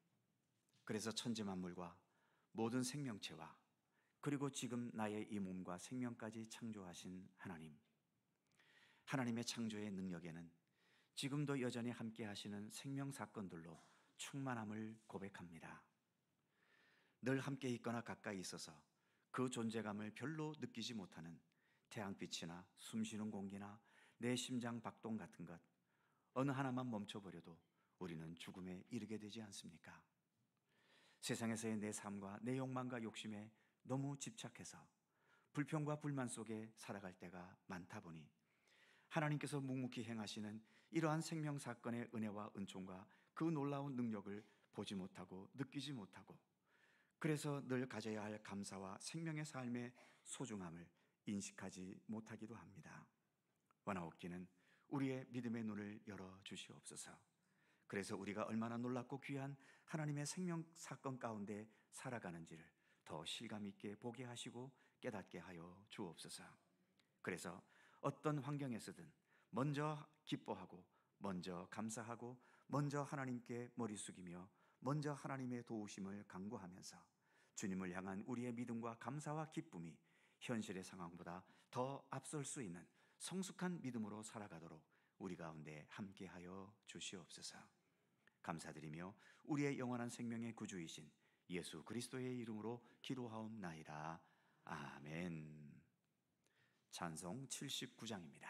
그래서 천지 만물과 모든 생명체와 그리고 지금 나의 이 몸과 생명까지 창조하신 하나님, 하나님의 창조의 능력에는 지금도 여전히 함께 하시는 생명 사건들로 충만함을 고백합니다. 늘 함께 있거나 가까이 있어서 그 존재감을 별로 느끼지 못하는 태양빛이나 숨쉬는 공기나 내 심장 박동 같은 것 어느 하나만 멈춰버려도 우리는 죽음에 이르게 되지 않습니까? 세상에서의 내 삶과 내 욕망과 욕심에 너무 집착해서 불평과 불만 속에 살아갈 때가 많다 보니 하나님께서 묵묵히 행하시는 이러한 생명 사건의 은혜와 은총과 그 놀라운 능력을 보지 못하고 느끼지 못하고 그래서 늘 가져야 할 감사와 생명의 삶의 소중함을 인식하지 못하기도 합니다. 원하옵기는 우리의 믿음의 눈을 열어 주시옵소서. 그래서 우리가 얼마나 놀랍고 귀한 하나님의 생명 사건 가운데 살아가는지를 더 실감 있게 보게 하시고 깨닫게 하여 주옵소서. 그래서 어떤 환경에서든 먼저 기뻐하고 먼저 감사하고 먼저 하나님께 머리 숙이며 먼저 하나님의 도우심을 간구하면서 주님을 향한 우리의 믿음과 감사와 기쁨이 현실의 상황보다 더 앞설 수 있는 성숙한 믿음으로 살아가도록 우리 가운데 함께하여 주시옵소서. 감사드리며 우리의 영원한 생명의 구주이신 예수 그리스도의 이름으로 기도하옵나이다. 아멘. 찬송 79장입니다.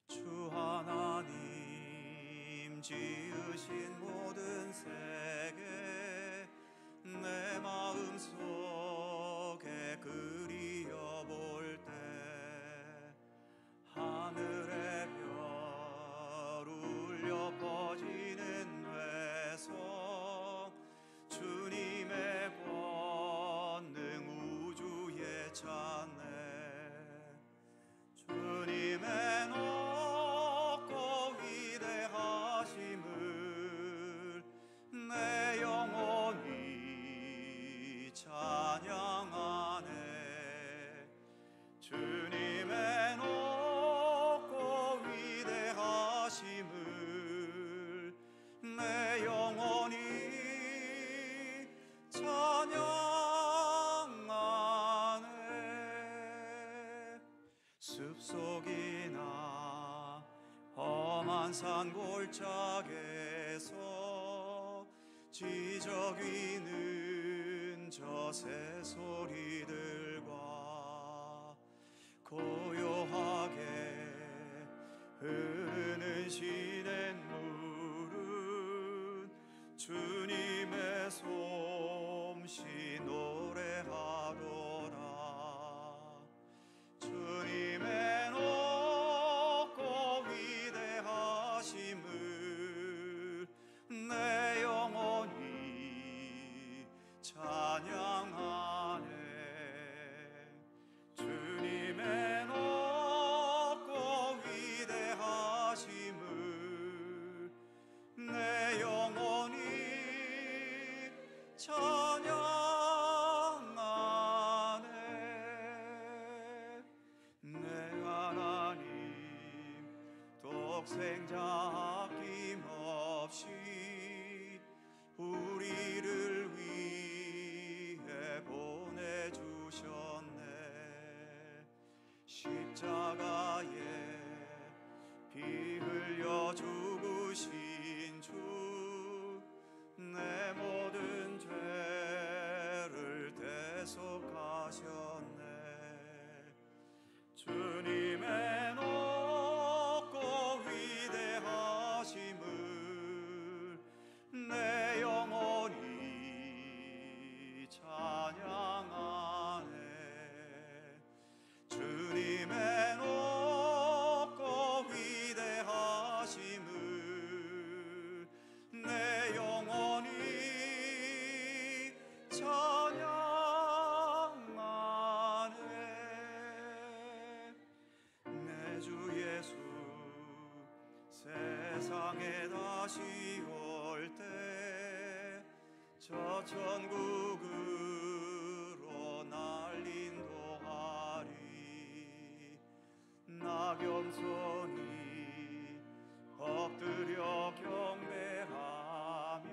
주 하나님 지으신 모든 세계 내 마음속에 그리어볼 때 하늘의 별 울려 퍼지는 회성 주님의 권능 우주에 찬네 주님의 높고 위대하심을 내 영혼이 찬양하네 주님의 높고 위대하심을 내 영혼이 찬양하네 숲속이나 험한 산 골짜기에서 지저귀는 저 새소리들과 고요하게 흐르는 시냇물은 주님의 솜씨 노래하도다 주님의 높고 위대하심을 내 영혼이 찬양하네 주님의 높고 위대하심을 내 영혼이 찬양하네 내 하나님 독생자 아낌없이 우리를 위해 보내주셨네 십자가에 피 흘려 죽으신 주 내 모든 죄를 대속하셨네 주님의 높고 위대하심을 내 영혼이 찬양하네 주님의 높고 위대하심을 내 영혼이 찬양하네 내 주 예수 세상에 다시 올 때 저 천국으로 날 인도하리 나 겸손히 엎드려 경배하며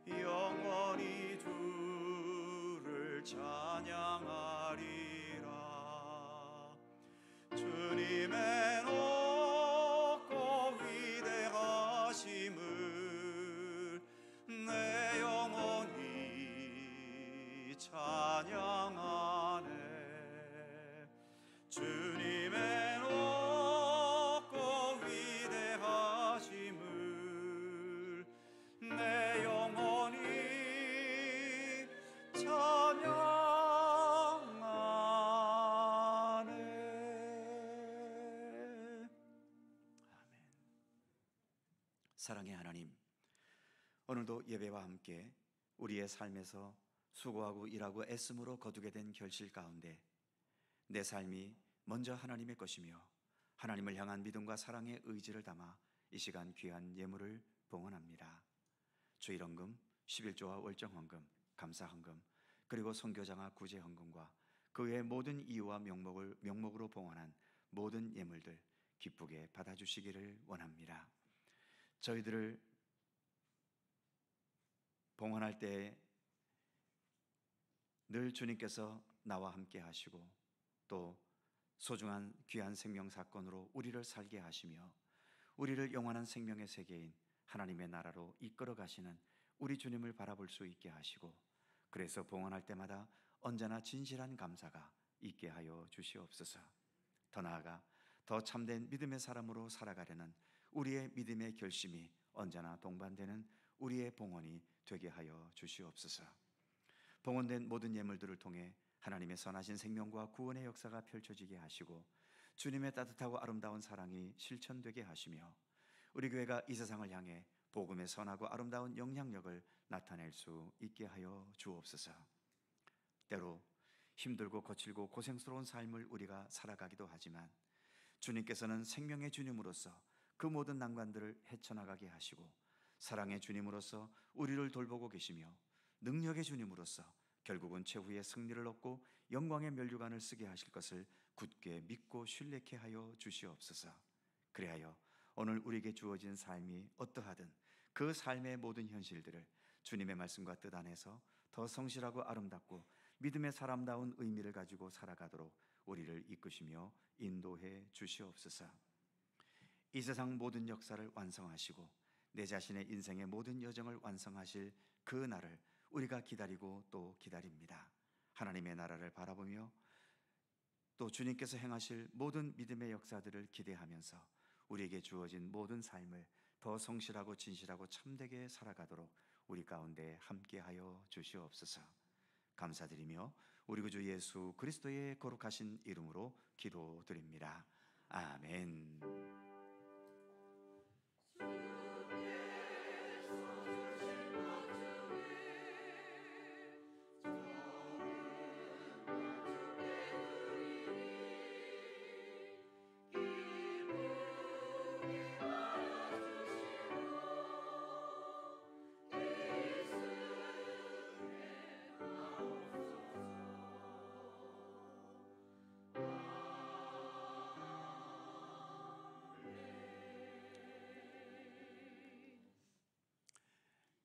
영원히 주를 찬양하리라 주님의 높고 위대하심을 내 영혼이 찬양하네 주님의 높고 위대하심을 내 영혼이 찬양하네 아멘. 사랑의 하나님, 오늘도 예배와 함께 우리의 삶에서 수고하고 일하고 애씀으로 거두게 된 결실 가운데 내 삶이 먼저 하나님의 것이며 하나님을 향한 믿음과 사랑의 의지를 담아 이 시간 귀한 예물을 봉헌합니다. 주일헌금, 11조와 월정헌금 감사헌금, 그리고 선교장화 구제헌금과 그 외의 모든 이유와 명목으로 봉헌한 모든 예물들 기쁘게 받아주시기를 원합니다. 저희들을 봉헌할 때 늘 주님께서 나와 함께 하시고 또 소중한 귀한 생명 사건으로 우리를 살게 하시며 우리를 영원한 생명의 세계인 하나님의 나라로 이끌어 가시는 우리 주님을 바라볼 수 있게 하시고, 그래서 봉헌할 때마다 언제나 진실한 감사가 있게 하여 주시옵소서. 더 나아가 더 참된 믿음의 사람으로 살아가려는 우리의 믿음의 결심이 언제나 동반되는 우리의 봉헌이 되게 하여 주시옵소서. 봉헌된 모든 예물들을 통해 하나님의 선하신 생명과 구원의 역사가 펼쳐지게 하시고 주님의 따뜻하고 아름다운 사랑이 실천되게 하시며 우리 교회가 이 세상을 향해 복음의 선하고 아름다운 영향력을 나타낼 수 있게 하여 주옵소서. 때로 힘들고 거칠고 고생스러운 삶을 우리가 살아가기도 하지만 주님께서는 생명의 주님으로서 그 모든 난관들을 헤쳐나가게 하시고 사랑의 주님으로서 우리를 돌보고 계시며 능력의 주님으로서 결국은 최후의 승리를 얻고 영광의 면류관을 쓰게 하실 것을 굳게 믿고 신뢰케 하여 주시옵소서. 그리하여 오늘 우리에게 주어진 삶이 어떠하든 그 삶의 모든 현실들을 주님의 말씀과 뜻 안에서 더 성실하고 아름답고 믿음의 사람다운 의미를 가지고 살아가도록 우리를 이끄시며 인도해 주시옵소서. 이 세상 모든 역사를 완성하시고 내 자신의 인생의 모든 여정을 완성하실 그 날을 우리가 기다리고 또 기다립니다. 하나님의 나라를 바라보며 또 주님께서 행하실 모든 믿음의 역사들을 기대하면서 우리에게 주어진 모든 삶을 더 성실하고 진실하고 참되게 살아가도록 우리 가운데 함께하여 주시옵소서. 감사드리며 우리 구주 예수 그리스도의 거룩하신 이름으로 기도드립니다. 아멘.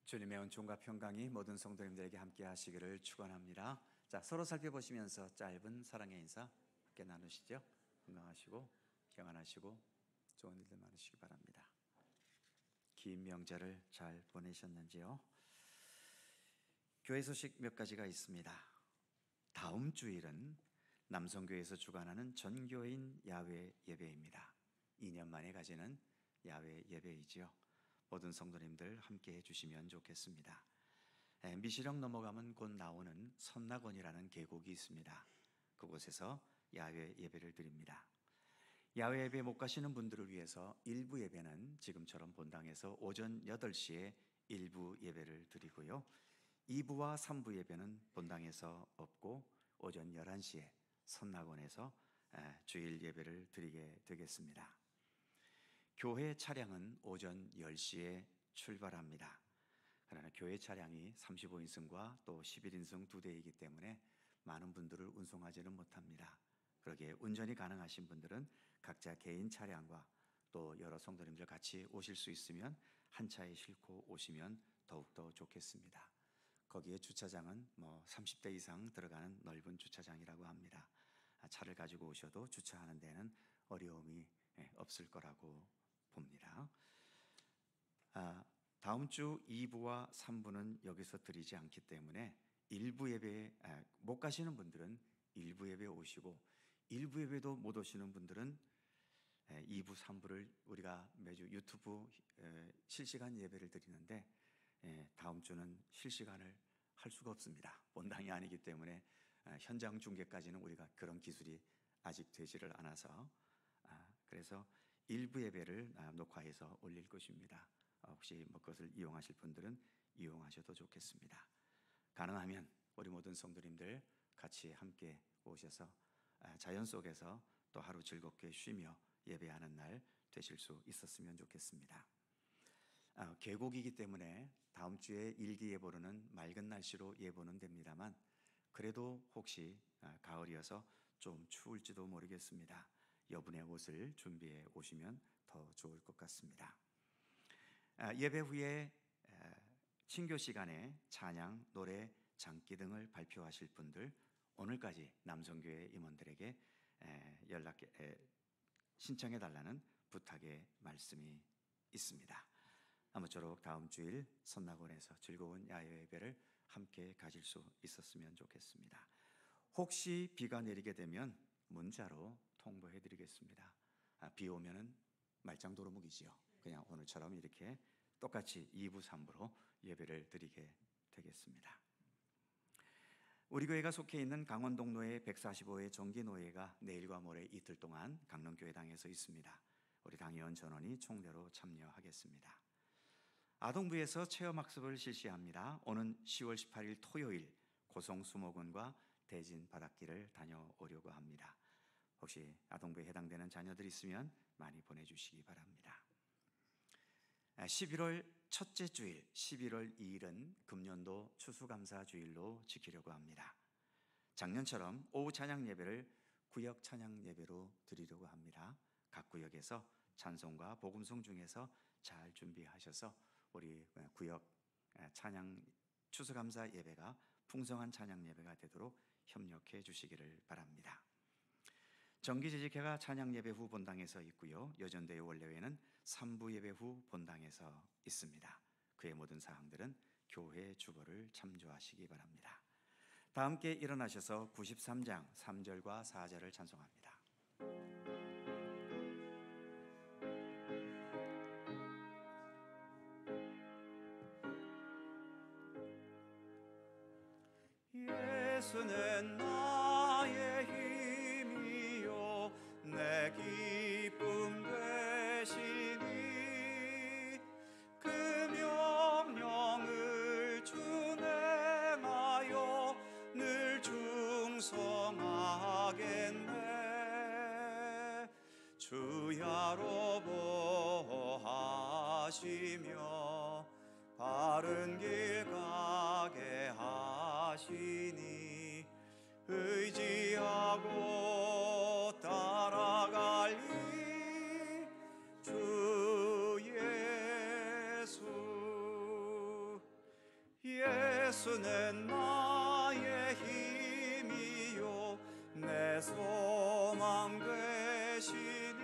주님의 은총과 평강이 모든 성도님들에게 함께 하시기를 축원합니다. 자, 서로 살펴보시면서 짧은 사랑의 인사 함께 나누시죠. 건강하시고 평안하시고 좋은 일들 많으시기 바랍니다. 긴 명절을 잘 보내셨는지요? 교회 소식 몇 가지가 있습니다. 다음 주일은 남성교회에서 주관하는 전교인 야외 예배입니다. 2년 만에 가지는 야외 예배이지요. 모든 성도님들 함께 해주시면 좋겠습니다. 미시령 넘어가면 곧 나오는 선낙원이라는 계곡이 있습니다. 그곳에서 야외 예배를 드립니다. 야외 예배 못 가시는 분들을 위해서 일부 예배는 지금처럼 본당에서 오전 8시에 일부 예배를 드리고요. 2부와 3부 예배는 본당에서 없고 오전 11시에 선낙원에서 주일 예배를 드리게 되겠습니다. 교회 차량은 오전 10시에 출발합니다. 그러나 교회 차량이 35인승과 또 11인승 2대이기 때문에 많은 분들을 운송하지는 못합니다. 그러기에 운전이 가능하신 분들은 각자 개인 차량과 또 여러 성도님들 같이 오실 수 있으면 한 차에 싣고 오시면 더욱더 좋겠습니다. 거기에 주차장은 30대 이상 들어가는 넓은 주차장이라고 합니다. 차를 가지고 오셔도 주차하는 데는 어려움이 없을 거라고 봅니다. 다음 주 2부와 3부는 여기서 드리지 않기 때문에 일부 예배에 못 가시는 분들은 일부 예배에 오시고 일부 예배도 못 오시는 분들은 2부, 3부를 우리가 매주 유튜브 실시간 예배를 드리는데 다음 주는 실시간을 할 수가 없습니다. 본당이 아니기 때문에 현장 중계까지는 우리가 그런 기술이 아직 되지를 않아서 그래서 일부 예배를 녹화해서 올릴 것입니다. 혹시 그것을 이용하실 분들은 이용하셔도 좋겠습니다. 가능하면 우리 모든 성도님들 같이 함께 오셔서 자연 속에서 또 하루 즐겁게 쉬며 예배하는 날 되실 수 있었으면 좋겠습니다. 계곡이기 때문에 다음 주에 일기예보로는 맑은 날씨로 예보는 됩니다만 그래도 혹시 가을이어서 좀 추울지도 모르겠습니다. 여분의 옷을 준비해 오시면 더 좋을 것 같습니다. 예배 후에 친교 시간에 찬양, 노래, 장기 등을 발표하실 분들 오늘까지 남성교회 임원들에게 신청해 달라는 부탁의 말씀이 있습니다. 아무쪼록 다음 주일 선락원에서 즐거운 야외 예배를 함께 가질 수 있었으면 좋겠습니다. 혹시 비가 내리게 되면 문자로 통보해 드리겠습니다. 비 오면은 말짱 도루묵이지요. 그냥 오늘처럼 이렇게 똑같이 2부 3부로 예배를 드리게 되겠습니다. 우리 교회가 속해 있는 강원동로의 145회 정기노회가 내일과 모레 이틀 동안 강릉교회당에서 있습니다. 우리 당의원 전원이 총대로 참여하겠습니다. 아동부에서 체험학습을 실시합니다. 오는 10월 18일 토요일 고성수목원과 대진 바닷길을 다녀오려고 합니다. 혹시 아동부에 해당되는 자녀들 있으면 많이 보내주시기 바랍니다. 11월 첫째 주일 11월 2일은 금년도 추수감사주일로 지키려고 합니다. 작년처럼 오후 찬양 예배를 구역 찬양 예배로 드리려고 합니다. 각 구역에서 찬송과 복음송 중에서 잘 준비하셔서 우리 구역 찬양 추수감사 예배가 풍성한 찬양 예배가 되도록 협력해 주시기를 바랍니다. 정기재직회가 찬양 예배 후 본당에서 있고요. 여전대회 원래회는 3부 예배 후 본당에서 있습니다. 그의 모든 사항들은 교회 주보를 참조하시기 바랍니다. 다 함께 일어나셔서 93장 3절과 4절을 찬송합니다. 예수는 나의 힘이요 내 기쁨 되시니 그 명령을 준행하여 늘 충성하겠네. 주야로 보하시며 바른 길 가게 하시니 의지하고 따라갈리 주 예수. 예수는 나의 힘이요 내 소망 되시니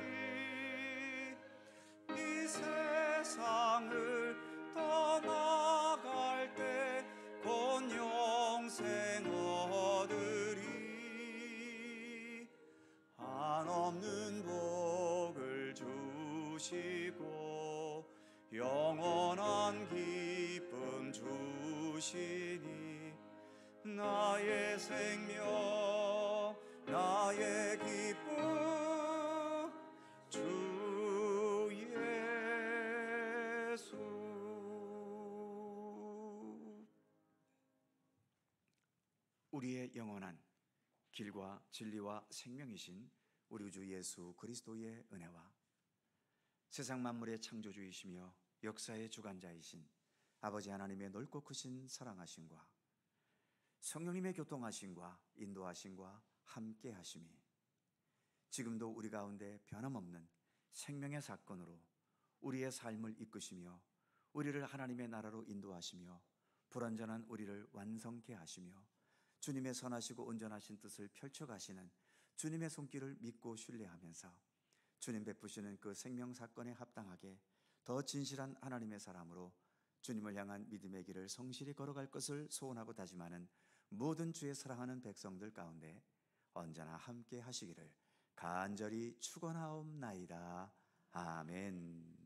이 세상을 떠나갈 때 곧 영생 얻으리. 한없는 복을 주시고 영원한 기쁨 주시니 나의 생명 나의 기쁨 주 예수. 우리의 영원한 길과 진리와 생명이신 우리 주 예수 그리스도의 은혜와 세상 만물의 창조주이시며 역사의 주관자이신 아버지 하나님의 넓고 크신 사랑하심과 성령님의 교통하심과 인도하심과 함께 하심이 지금도 우리 가운데 변함없는 생명의 사건으로 우리의 삶을 이끄시며 우리를 하나님의 나라로 인도하시며 불완전한 우리를 완성케 하시며 주님의 선하시고 온전하신 뜻을 펼쳐가시는 주님의 손길을 믿고 신뢰하면서 주님 베푸시는 그 생명 사건에 합당하게 더 진실한 하나님의 사람으로 주님을 향한 믿음의 길을 성실히 걸어갈 것을 소원하고 다짐하는 모든 주의 사랑하는 백성들 가운데 언제나 함께 하시기를 간절히 축원하옵나이다. 아멘.